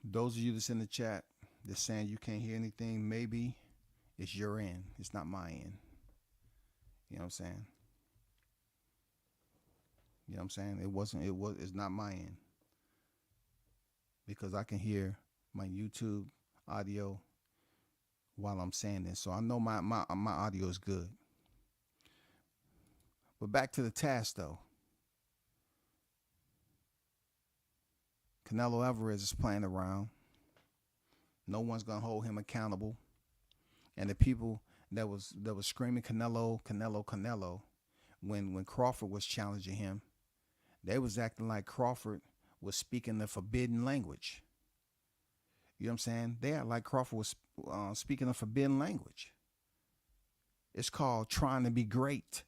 Those of you that's in the chat that's saying you can't hear anything, maybe it's your end. It's not my end. You know what I'm saying? You know what I'm saying? It's not my end because I can hear my YouTube audio while I'm saying this. So I know my audio is good. But back to the task though. Canelo Alvarez is playing around. No one's gonna hold him accountable. And the people that was screaming Canelo, Canelo, Canelo, when Crawford was challenging him, they was acting like Crawford was speaking the forbidden language. You know what I'm saying? They act like Crawford was speaking a forbidden language. It's called trying to be great.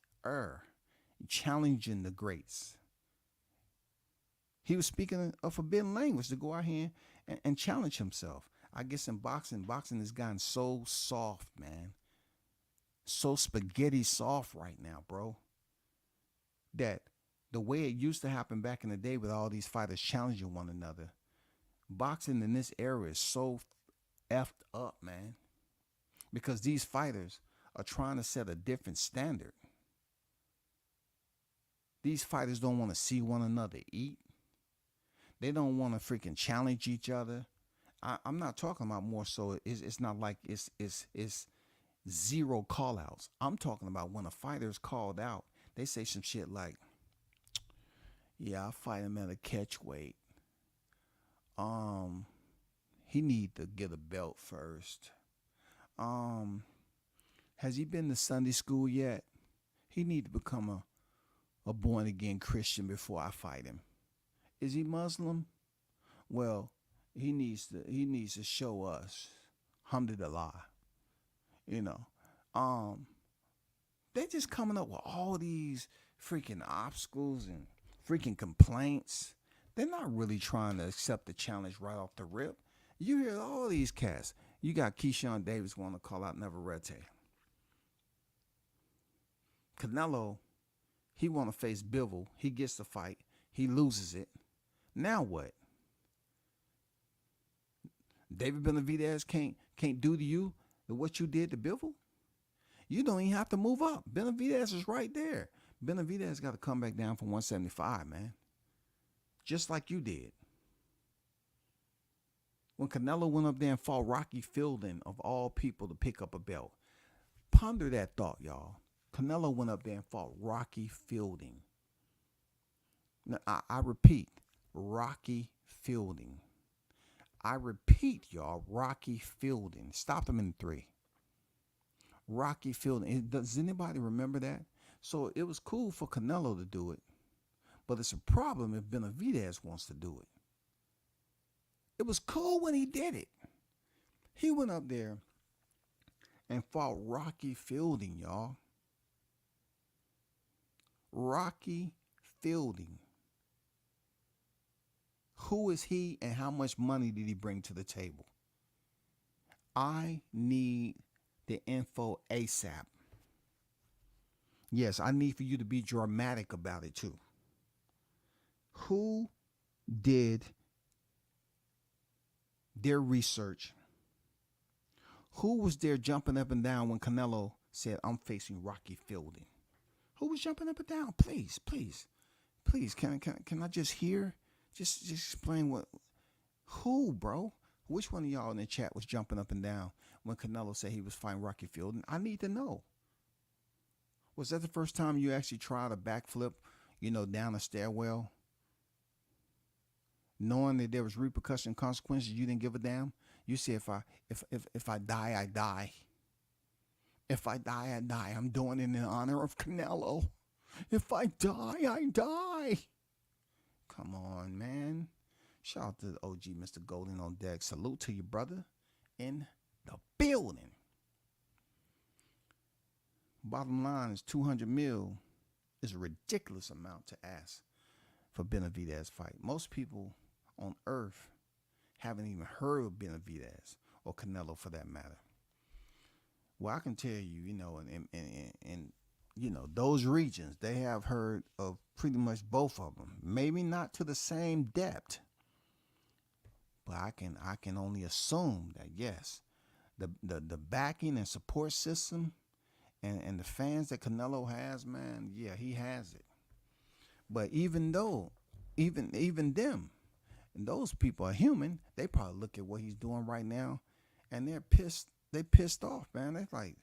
Challenging the greats. He was speaking a forbidden language to go out here and challenge himself. I guess in boxing has gotten so soft, man. So spaghetti soft right now, bro. That the way it used to happen back in the day with all these fighters challenging one another, boxing in this era is so effed up, man. Because these fighters are trying to set a different standard. These fighters don't want to see one another eat. They don't want to freaking challenge each other. I'm not talking about more so. It's not like it's zero call outs. I'm talking about when a fighter is called out, they say some shit like, yeah, I'll fight him at a catch weight. He need to get a belt first. Has he been to Sunday school yet? He need to become a born again Christian before I fight him. Is he Muslim? Well, he needs to show us. Alhamdulillah. You know. They just coming up with all these freaking obstacles and freaking complaints. They're not really trying to accept the challenge right off the rip. You hear all these cats. You got Keyshawn Davis wanting to call out Navarrete. Canelo, he want to face Bivol. He gets the fight. He loses it. Now what? David Benavidez can't do to you what you did to Bivol? You don't even have to move up. Benavidez is right there. Benavidez got to come back down from 175, man. Just like you did. When Canelo went up there and fought Rocky Fielding, of all people, to pick up a belt. Ponder that thought, y'all. Canelo went up there and fought Rocky Fielding. Now, I repeat, Rocky Fielding. I repeat, y'all, Rocky Fielding. Stop him in 3. Rocky Fielding. Does anybody remember that? So it was cool for Canelo to do it, but it's a problem if Benavidez wants to do it. It was cool when he did it. He went up there and fought Rocky Fielding, y'all. Rocky Fielding. Who is he and how much money did he bring to the table? I need the info ASAP. Yes, I need for you to be dramatic about it too. Who did their research? Who was there jumping up and down when Canelo said, I'm facing Rocky Fielding? Who was jumping up and down? Please, please, please, can I just hear? Just explain what, who, bro? Which one of y'all in the chat was jumping up and down when Canelo said he was fighting Rocky Fielding? I need to know. Was that the first time you actually tried a backflip, down a stairwell? Knowing that there was repercussion consequences, you didn't give a damn? You said, if I die, I die. If I die, I die. I'm doing it in honor of Canelo. If I die, I die. Come on, man. Shout out to the OG, Mr. Golden on deck. Salute to you, brother. In the building. Bottom line is 200 mil is a ridiculous amount to ask for Benavidez fight. Most people on earth haven't even heard of Benavidez or Canelo for that matter. Well, I can tell you, in those regions, they have heard of pretty much both of them. Maybe not to the same depth, but I can only assume that yes, the backing and support system and the fans that Canelo has, man, yeah, he has it. But even them, and those people are human. They probably look at what he's doing right now, and they're pissed. They pissed off, man. They're like,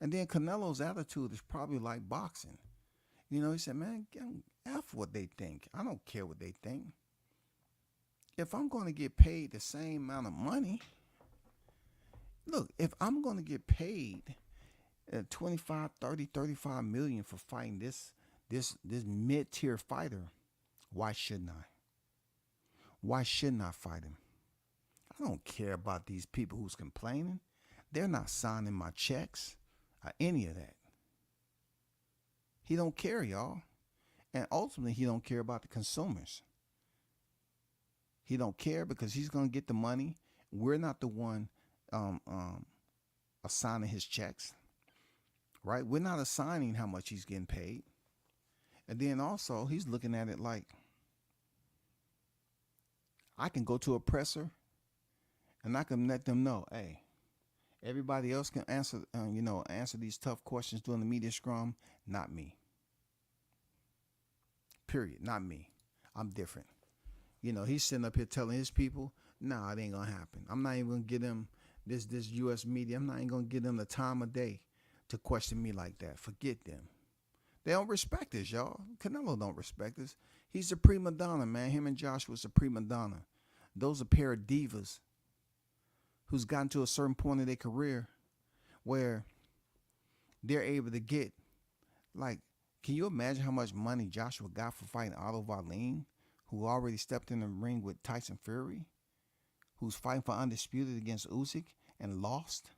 and then Canelo's attitude is probably like boxing. You know, he said, man, F what they think. I don't care what they think. If I'm going to get paid the same amount of money, look, if I'm going to get paid 25, 30, 35 million for fighting this mid-tier fighter, why shouldn't I? Why shouldn't I fight him? I don't care about these people who's complaining. They're not signing my checks or any of that. He don't care, y'all. And ultimately, he don't care about the consumers. He don't care because he's going to get the money. We're not the one assigning his checks, right? We're not assigning how much he's getting paid. And then also, he's looking at it like, I can go to a presser and I can let them know, hey, everybody else can answer, answer these tough questions during the media scrum. Not me. Period. Not me. I'm different. He's sitting up here telling his people, nah, it ain't gonna happen. I'm not even gonna give them this U.S. media. I'm not even gonna give them the time of day to question me like that. Forget them. They don't respect us, y'all. Canelo don't respect us. He's a prima donna, man. Him and Joshua's a prima donna. Those are a pair of divas who's gotten to a certain point of their career where they're able to get, like, can you imagine how much money Joshua got for fighting Otto Wallin, who already stepped in the ring with Tyson Fury, who's fighting for undisputed against Usyk and lost?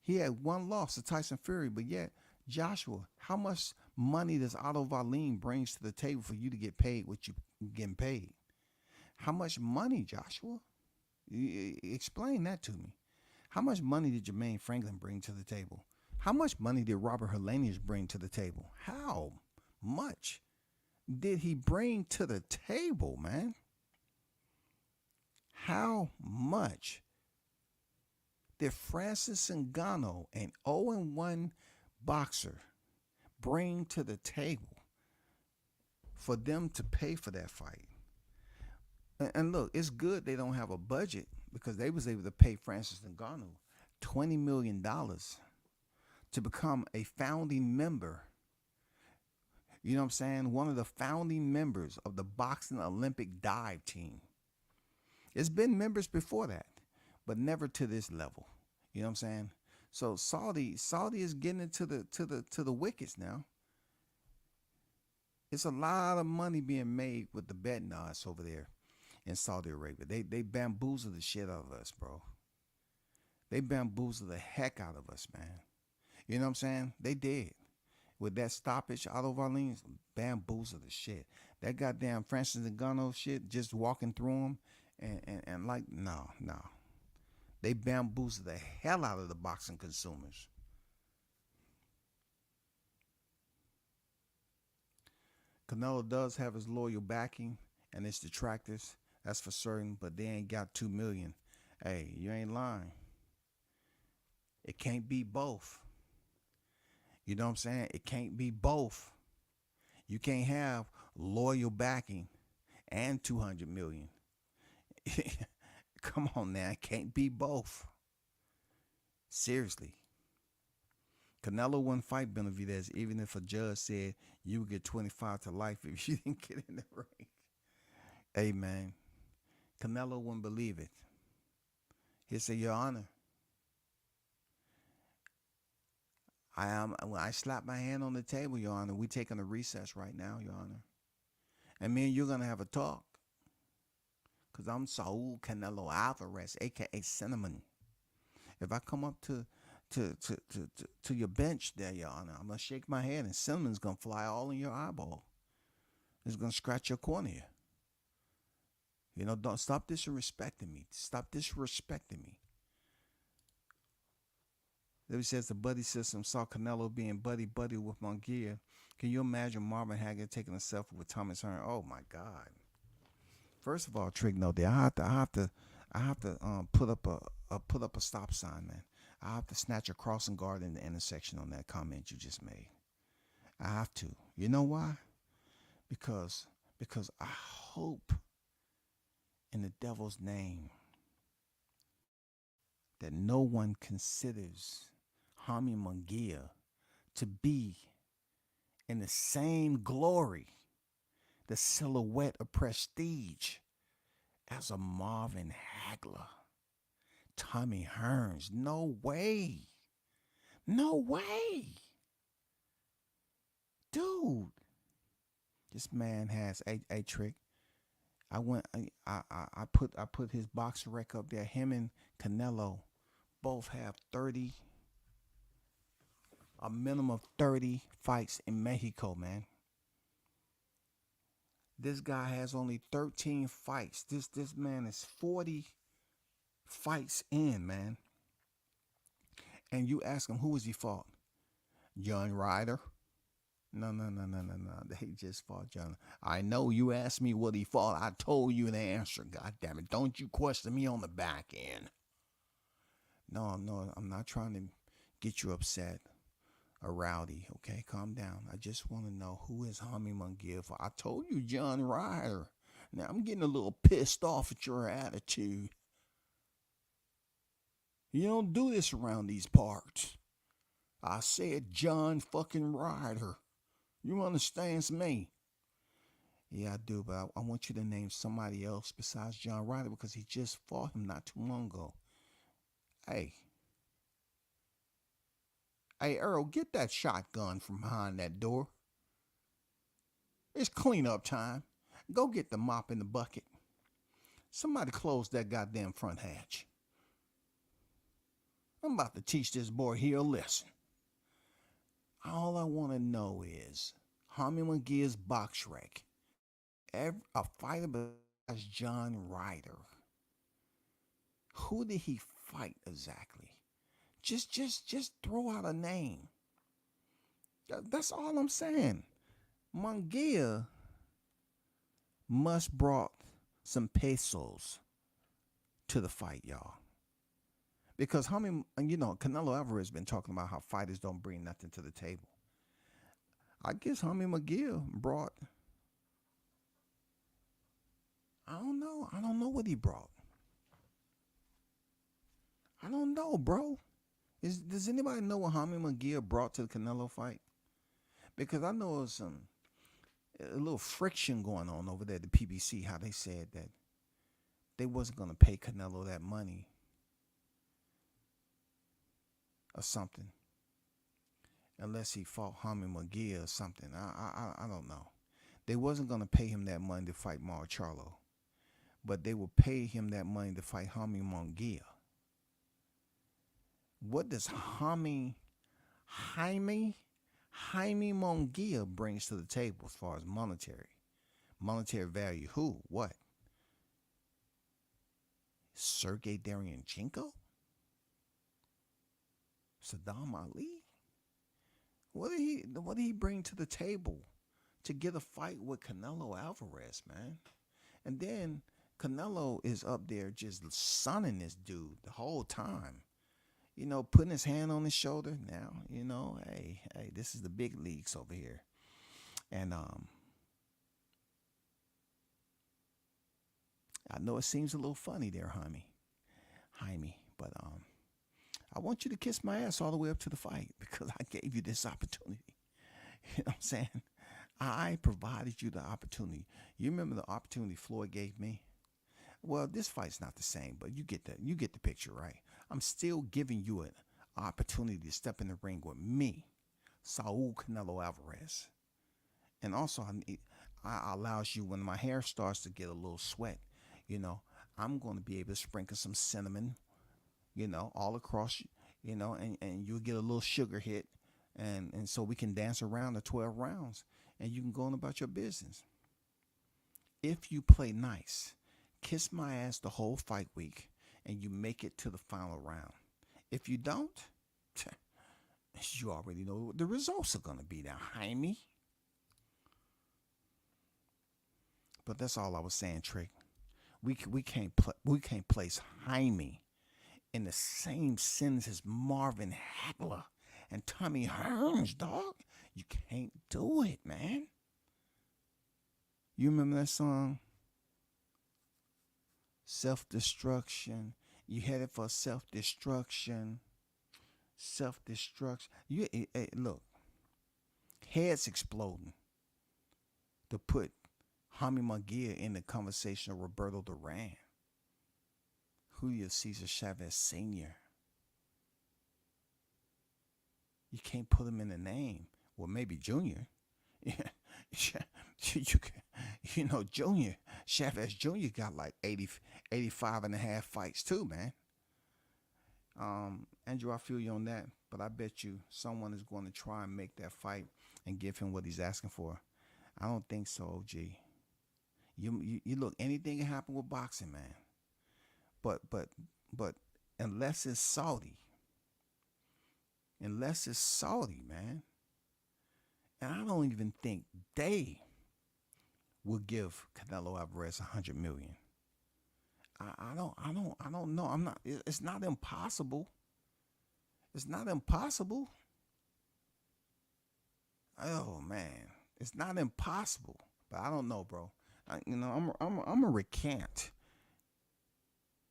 He had one loss to Tyson Fury, but yet, Joshua, how much money does Otto Wallin brings to the table for you to get paid what you getting paid? How much money, Joshua? Explain that to me. How much money did Jermaine Franklin bring to the table? How much money did Robert Helenius bring to the table? How much did he bring to the table, man? How much did Francis Ngannou, an 0-1 boxer, bring to the table for them to pay for that fight? And look, it's good they don't have a budget because they was able to pay Francis Ngannou $20 million to become a founding member. You know what I'm saying? One of the founding members of the boxing Olympic dive team. It's been members before that, but never to this level. You know what I'm saying? So Saudi is getting into the wickets now. It's a lot of money being made with the betting odds over there in Saudi Arabia. They bamboozle the shit out of us, bro. They bamboozle the heck out of us, man. You know what I'm saying? They did. With that stoppage, Otto Wallin bamboozled the shit. That goddamn Francis Ngannou shit, just walking through them and like, no. They bamboozled the hell out of the boxing consumers. Canelo does have his loyal backing and its detractors, that's for certain, but they ain't got 2 million. Hey, you ain't lying. It can't be both. You know what I'm saying? It can't be both. You can't have loyal backing and 200 million. Come on now, it can't be both. Seriously. Canelo wouldn't fight Benavidez even if a judge said you would get 25 to life if you didn't get in the ring. Hey man, Canelo wouldn't believe it. He'd say, Your Honor, I slap my hand on the table, Your Honor. We taking a recess right now, Your Honor. And me and you're gonna have a talk. Cause I'm Saul Canelo Alvarez, aka Cinnamon. If I come up to your bench there, Your Honor, I'm gonna shake my head and Cinnamon's gonna fly all in your eyeball. It's gonna scratch your cornea. You know, don't stop disrespecting me. Stop disrespecting me. Then he says the buddy system saw Canelo being buddy with Munguia. Can you imagine Marvin Hagler taking a selfie with Thomas Hearn? Oh my God! First of all, trick note there. I have to put up a stop sign, man. I have to snatch a crossing guard in the intersection on that comment you just made. I have to. You know why? because I hope in the devil's name that no one considers Hami Mungia to be in the same glory, the silhouette of prestige as a Marvin Hagler, Tommy Hearns. No way. No way. Dude, this man has a trick. I put his box rec up there. Him and Canelo both have a minimum of 30 fights in Mexico, man. This guy has only 13 fights. This man is 40 fights in, man. And you ask him, who has he fought? John Ryder? No. They just fought John. I know you asked me what he fought. I told you the answer. God damn it. Don't you question me on the back end. No, I'm not trying to get you upset or rowdy. Okay, calm down. I just want to know, who is Hami Mungia for? I told you John Ryder. Now I'm getting a little pissed off at your attitude. You don't do this around these parts. I said John fucking Ryder. You understands me? Yeah, I do, but I want you to name somebody else besides John Ryder, because he just fought him not too long ago. Hey, Earl, get that shotgun from behind that door. It's cleanup time. Go get the mop and the bucket. Somebody close that goddamn front hatch. I'm about to teach this boy here a lesson. All I want to know is Hami Mungia's box rec. A fighter besides John Ryder. Who did he fight exactly? Just throw out a name. That's all I'm saying. Mungia must brought some pesos to the fight, y'all. Because Canelo Alvarez has been talking about how fighters don't bring nothing to the table. I guess Hami Mungia brought, I don't know what he brought. I don't know, bro. Does anybody know what Hami Mungia brought to the Canelo fight? Because I know there's a little friction going on over there at the PBC, how they said that they wasn't going to pay Canelo that money or something unless he fought Hami Mungia or something. I don't know. They wasn't going to pay him that money to fight Marcharlo, but they would pay him that money to fight Hami Mungia. What does Jaime Mungia brings to the table as far as monetary value? Who? What? Sergey Derevyanchenko? Saddam Ali? What did he bring to the table to get a fight with Canelo Alvarez, man? And then Canelo is up there just sunning this dude the whole time. Putting his hand on his shoulder. Now, hey, this is the big leagues over here. And I know it seems a little funny there, Jaime, but I want you to kiss my ass all the way up to the fight, because I gave you this opportunity. You know what I'm saying? I provided you the opportunity. You remember the opportunity Floyd gave me? Well, this fight's not the same, but you get the picture, right? I'm still giving you an opportunity to step in the ring with me, Saul Canelo Alvarez. And also, I allows you, when my hair starts to get a little sweat, I'm going to be able to sprinkle some cinnamon, all across, and you'll get a little sugar hit. And so we can dance around the 12 rounds, and you can go on about your business. If you play nice, kiss my ass the whole fight week, and you make it to the final round. If you don't, you already know what the results are going to be now, Jaime. But that's all I was saying, Trick. We can't place Jaime in the same sentence as Marvin Hagler and Tommy Hearns, dog. You can't do it, man. You remember that song? Self-destruction. You headed for self-destruction. Self-destruction. Look, heads exploding to put Jaime Munguia in the conversation of Roberto Duran. Julio Cesar Chavez Sr. You can't put him in the name. Well, maybe Junior. Junior. Chavez Jr. got like 85 and a half fights too, man. Andrew, I feel you on that, but I bet you someone is going to try and make that fight and give him what he's asking for. I don't think so, OG. You look, anything can happen with boxing, man. But unless it's Saudi, man, and I don't even think they will give Canelo Alvarez $100 million. I don't know. I'm not. It's not impossible. It's not impossible. Oh man, it's not impossible. But I don't know, bro. I'm a recant,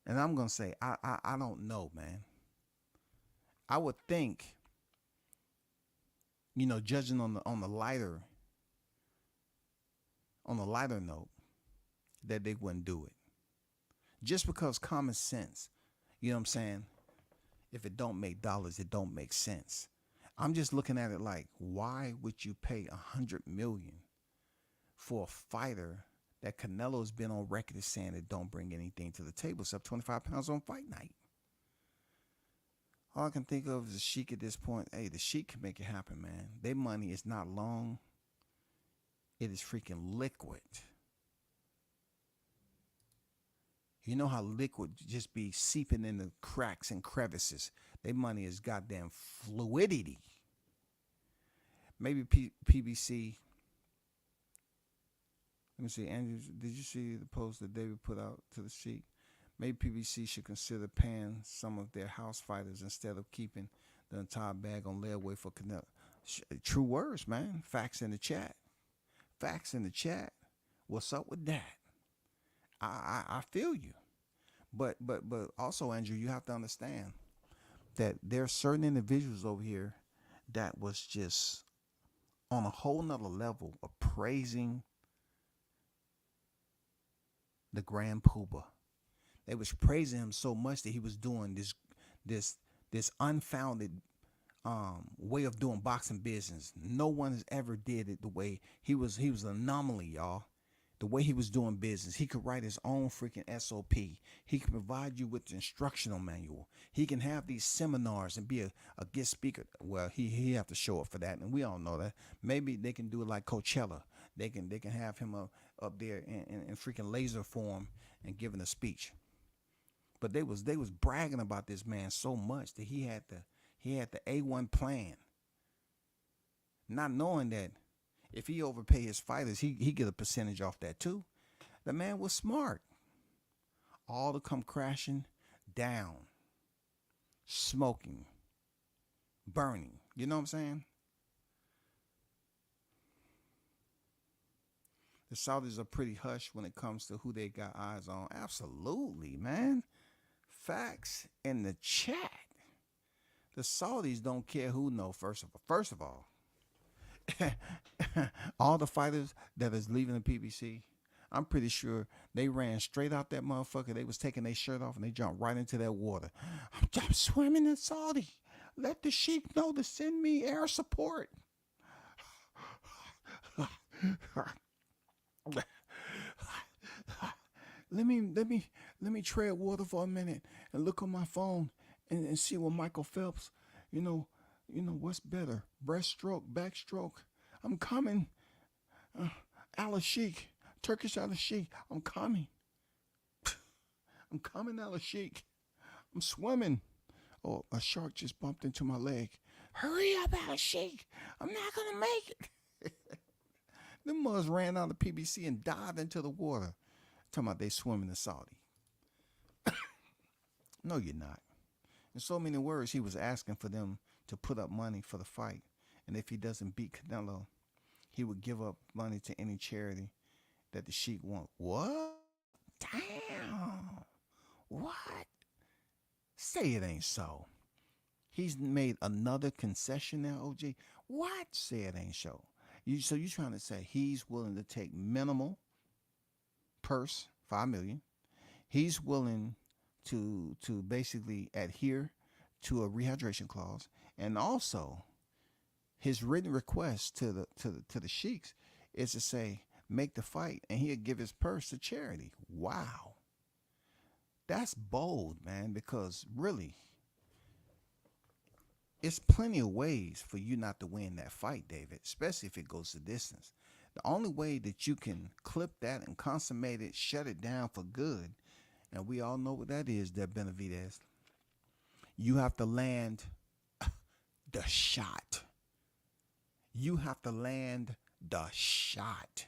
and I'm gonna say I don't know, man. I would think, judging on the lighter note, that they wouldn't do it. Just because common sense, you know what I'm saying? If it don't make dollars, it don't make sense. I'm just looking at it like, why would you pay $100 million for a fighter that Canelo's been on record as saying it don't bring anything to the table except 25 pounds on fight night? All I can think of is the Sheik at this point. Hey, the Sheik can make it happen, man. Their money is not long. It is freaking liquid. You know how liquid just be seeping in the cracks and crevices. Their money is goddamn fluidity. Maybe PBC. Let me see, Andrew, did you see the post that David put out to the Sheik? Maybe PBC should consider paying some of their house fighters instead of keeping the entire bag on layaway for Canelo. True words, man. Facts in the chat. Facts in the chat. What's up with that? I feel you. But also, Andrew, you have to understand that there are certain individuals over here that was just on a whole nother level of praising the Grand Poobah. They was praising him so much that he was doing this unfounded way of doing boxing business. No one has ever did it the way he was. He was an anomaly, y'all. The way he was doing business, he could write his own freaking SOP. He can provide you with the instructional manual. He can have these seminars and be a guest speaker. Well, he have to show up for that, and we all know that. Maybe they can do it like Coachella. They can have him up there in freaking laser form and giving a speech. But they was bragging about this man so much that he had the A1 plan, not knowing that if he overpay his fighters, he get a percentage off that too. The man was smart. All to come crashing down, smoking, burning. You know what I'm saying? The Saudis are pretty hush when it comes to who they got eyes on. Absolutely, man. Facts in the chat. The Saudis don't care who know. First of all, all the fighters that is leaving the PBC, I'm pretty sure they ran straight out that motherfucker. They was taking their shirt off and they jumped right into that water. I'm swimming in Saudi. Let the Sheik know to send me air support. Let me tread water for a minute and look on my phone and see what Michael Phelps, what's better, breaststroke, backstroke. I'm coming. Al Sheik, Turkish Al Sheik. I'm coming. I'm coming, Al Sheik. I'm swimming. Oh, a shark just bumped into my leg. Hurry up, Al Sheik. I'm not gonna make it. Them mugs ran out of PBC and dived into the water. Talking about they swimming in Saudi. No, you're not. In so many words, he was asking for them to put up money for the fight. And if he doesn't beat Canelo, he would give up money to any charity that the Sheik want. What? Damn. What? Say it ain't so. He's made another concession now, OJ. What? Say it ain't so. So you trying to say he's willing to take minimal purse, 5 million. He's willing to basically adhere to a rehydration clause, and also his written request to the sheiks is to say make the fight, and he'll give his purse to charity. Wow, that's bold, man. Because really, it's plenty of ways for you not to win that fight, David, especially if it goes the distance. The only way that you can clip that and consummate it, shut it down for good, and we all know what that is, that Benavidez. You have to land the shot. You have to land the shot.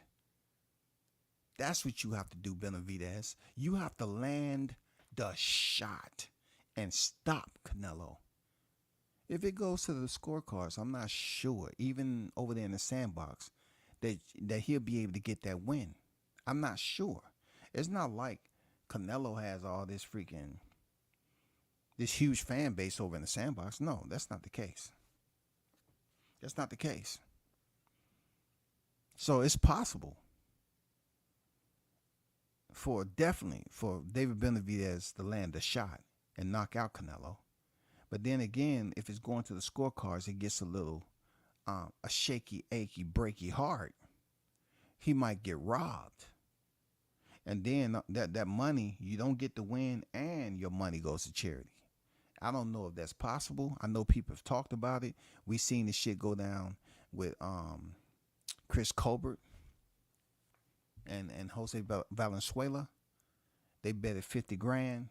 That's what you have to do, Benavidez. You have to land the shot and stop Canelo. If it goes to the scorecards, I'm not sure, even over there in the sandbox, that he'll be able to get that win. I'm not sure. It's not like Canelo has all this huge fan base over in the sandbox. No, that's not the case. That's not the case. So it's possible definitely for David Benavidez to land a shot and knock out Canelo. But then again, if it's going to the scorecards, it gets a little a shaky, achy, breaky heart. He might get robbed. And then that money, you don't get the win, and your money goes to charity. I don't know if that's possible. I know people have talked about it. We seen this shit go down with Chris Colbert and Jose Valenzuela. They betted 50 grand.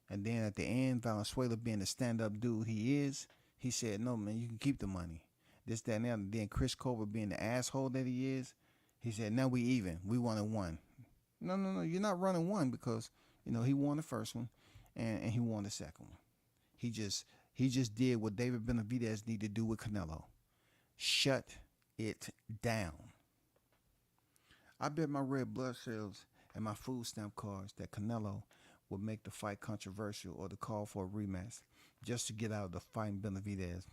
And then at the end, Valenzuela, being the stand-up dude he is, he said, no, man, you can keep the money. This, that, and that. And then Chris Colbert, being the asshole that he is, he said, now we even. We 1-1. No. You're not running one, because, he won the first one and he won the second one. He just did what David Benavidez needed to do with Canelo. Shut it down. I bet my red blood cells and my food stamp cards that Canelo would make the fight controversial or the call for a rematch just to get out of the fighting Benavidez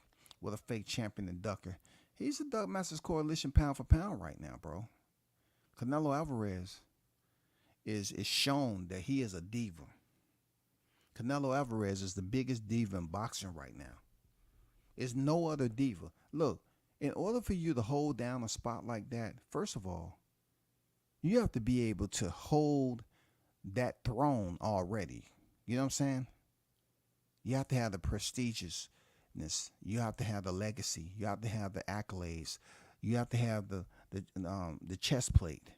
with a fake champion and ducker. He's the Duck Masters Coalition pound for pound right now, bro. Canelo Alvarez is shown that he is a diva. Canelo Alvarez is the biggest diva in boxing right now. There's no other diva. Look, in order for you to hold down a spot like that, first of all, you have to be able to hold that throne already. You know what I'm saying? You have to have the prestigiousness. You have to have the legacy. You have to have the accolades. You have to have the chest plate.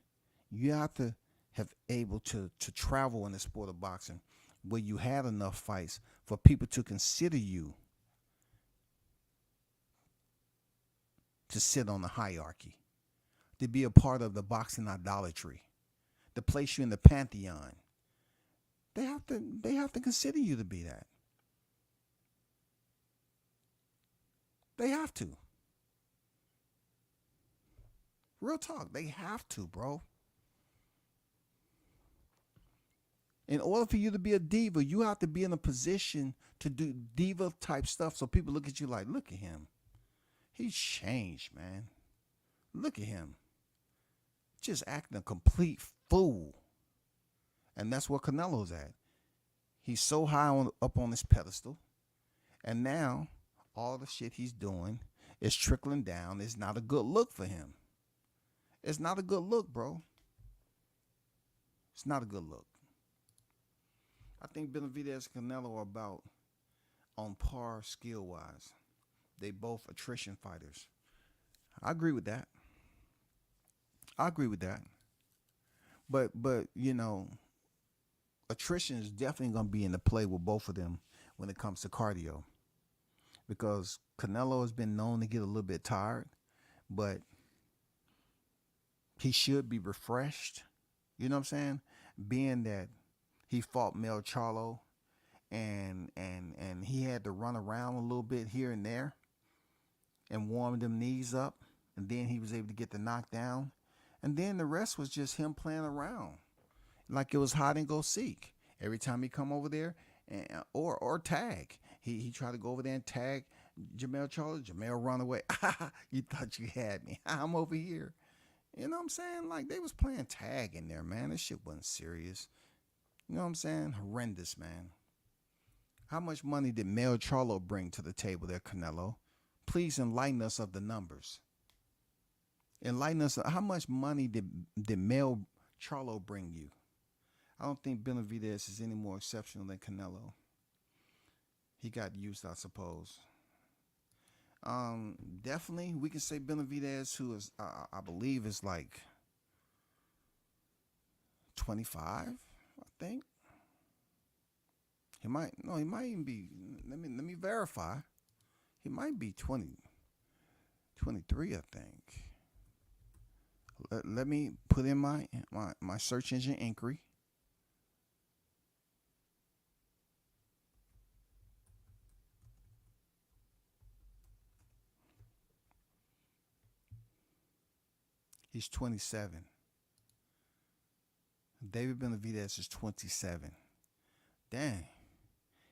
You have to have able to travel in the sport of boxing where you had enough fights for people to consider you to sit on the hierarchy, to be a part of the boxing idolatry, to place you in the pantheon. They have to consider you to be that. They have to. Real talk, they have to, bro. In order for you to be a diva, you have to be in a position to do diva type stuff, so people look at you like, look at him. He's changed, man. Look at him. Just acting a complete fool. And that's where Canelo's at. He's so high up on this pedestal. And now, all the shit he's doing is trickling down. It's not a good look for him. It's not a good look, bro. It's not a good look. I think Benavidez and Canelo are about on par skill-wise. They both attrition fighters. I agree with that. But attrition is definitely going to be in the play with both of them when it comes to cardio. Because Canelo has been known to get a little bit tired, but he should be refreshed. You know what I'm saying? Being that he fought Mel Charlo and he had to run around a little bit here and there and warm them knees up, and then he was able to get the knockdown. And then the rest was just him playing around like it was hide and go seek. Every time he come over there, and, or tag, he tried to go over there and tag Jamel Charlie. Jamel run away. You thought you had me. I'm over here. You know what I'm saying? Like they was playing tag in there, man. This shit wasn't serious. You know what I'm saying? Horrendous, man. How much money did Mel Charlo bring to the table there, Canelo? Please enlighten us of the numbers. Enlighten us. How much money did Mel Charlo bring you? I don't think Benavidez is any more exceptional than Canelo. He got used, I suppose. Definitely, we can say Benavidez, who is, I believe, is like 25. I think he might. No, he might even be. Let me verify. He might be 20, 23, I think. Let me put in my search engine inquiry. He's 27. David Benavidez is 27. Dang.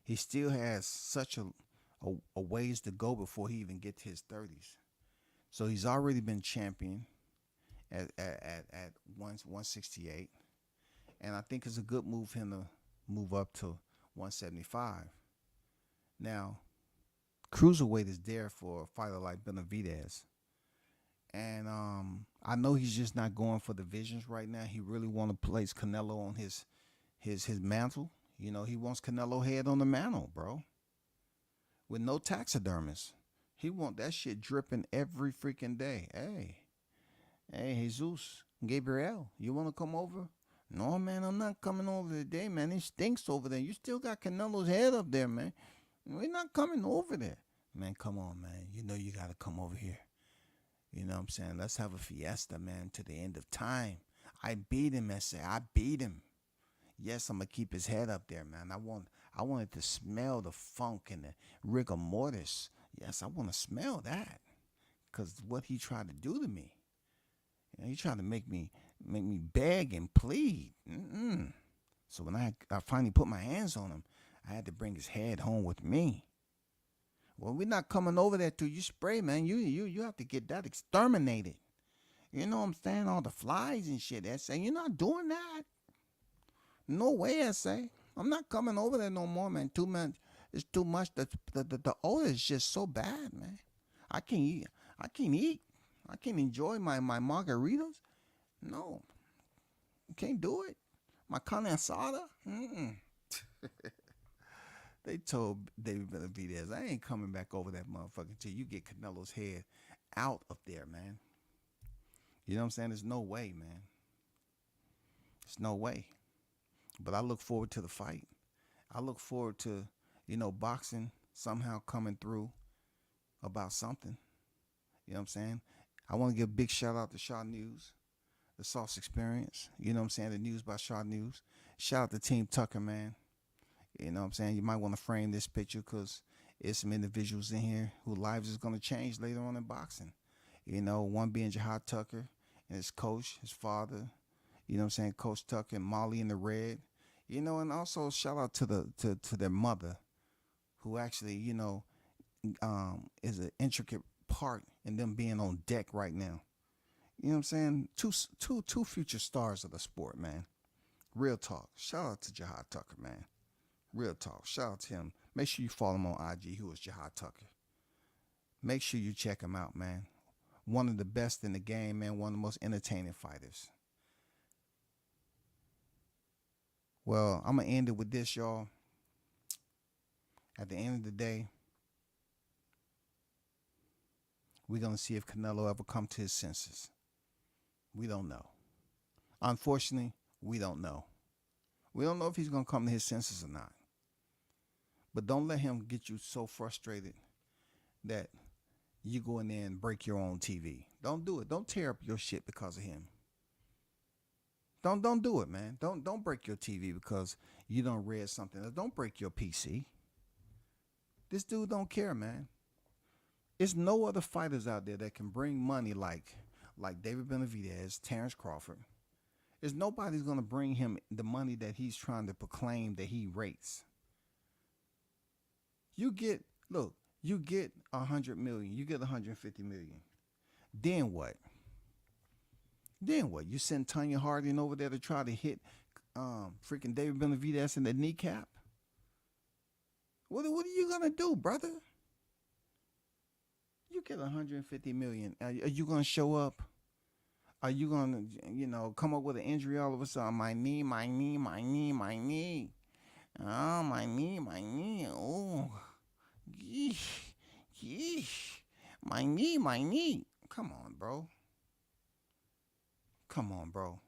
He still has such a ways to go before he even gets to his 30s. So he's already been champion at 168. And I think it's a good move for him to move up to 175. Now, cruiserweight is there for a fighter like Benavidez. And I know he's just not going for divisions right now. He really want to place Canelo on his mantle. You know, he wants Canelo head on the mantle, bro. With no taxidermist. He want that shit dripping every freaking day. Hey, Jesus, Gabriel, you want to come over? No, man, I'm not coming over today, man. It stinks over there. You still got Canelo's head up there, man. We're not coming over there. Man, come on, man. You know you got to come over here. You know what I'm saying? Let's have a fiesta, man, to the end of time. I beat him, I beat him. Yes, I'm going to keep his head up there, man. I wanted to smell the funk and the rigor mortis. Yes, I want to smell that. Because what he tried to do to me. You know, he tried to make me beg and plead. So when I finally put my hands on him, I had to bring his head home with me. Well, we're not coming over there till you spray, man. You have to get that exterminated. You know what I'm saying? All the flies and shit. I say, you're not doing that. No way, I say. I'm not coming over there no more, man. It's too much. The odor is just so bad, man. I can't eat. I can't enjoy my margaritas. No. I can't do it. My carne asada. They told David Benavidez, I ain't coming back over that motherfucker until you get Canelo's head out of there, man. You know what I'm saying? There's no way, man. There's no way. But I look forward to the fight. I look forward to, boxing somehow coming through about something. You know what I'm saying? I want to give a big shout out to Shaw News, the Sauce Experience. You know what I'm saying? The news by Shaw News. Shout out to Team Tucker, man. You know what I'm saying? You might want to frame this picture because there's some individuals in here whose lives is going to change later on in boxing. You know, one being Jahad Tucker and his coach, his father. You know what I'm saying? Coach Tucker and Molly in the Red. You know, and also shout out to their mother, who actually, is an intricate part in them being on deck right now. You know what I'm saying? Two future stars of the sport, man. Real talk. Shout out to Jahad Tucker, man. Real talk. Shout out to him. Make sure you follow him on IG, who is Jahad Tucker. Make sure you check him out, man. One of the best in the game, man. One of the most entertaining fighters. Well, I'm going to end it with this, y'all. At the end of the day, we're going to see if Canelo ever come to his senses. We don't know. Unfortunately, we don't know. We don't know if he's going to come to his senses or not. But don't let him get you so frustrated that you go in there and break your own TV. Don't do it. Don't tear up your shit because of him. Don't do it, man. Don't break your TV because you don't read something. Don't break your PC. This dude don't care, man. There's no other fighters out there that can bring money like like David Benavidez, Terrence Crawford, is nobody's going to bring him the money that he's trying to proclaim that he rates. You get, look, you get 100 million, you get 150 million. Then what? Then what? You send Tanya Harding over there to try to hit freaking David Benavidez in the kneecap? What are you gonna do, brother? You get 150 million. Are you gonna show up? Are you gonna, come up with an injury all of a sudden? My knee, my knee, my knee, my knee. Oh, my knee, my knee. Oh, yeesh, yeesh. My knee, my knee. Come on, bro. Come on, bro.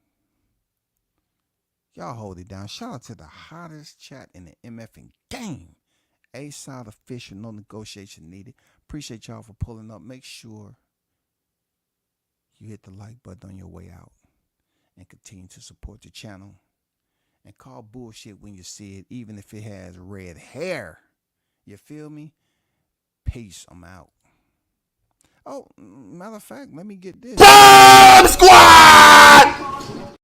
Y'all hold it down. Shout out to the hottest chat in the MFing game. A-side official, no negotiation needed. Appreciate y'all for pulling up. Make sure you hit the like button on your way out and continue to support the channel. And call bullshit when you see it, even if it has red hair. You feel me? Peace. I'm out. Oh, matter of fact, let me get this. Bomb Squad!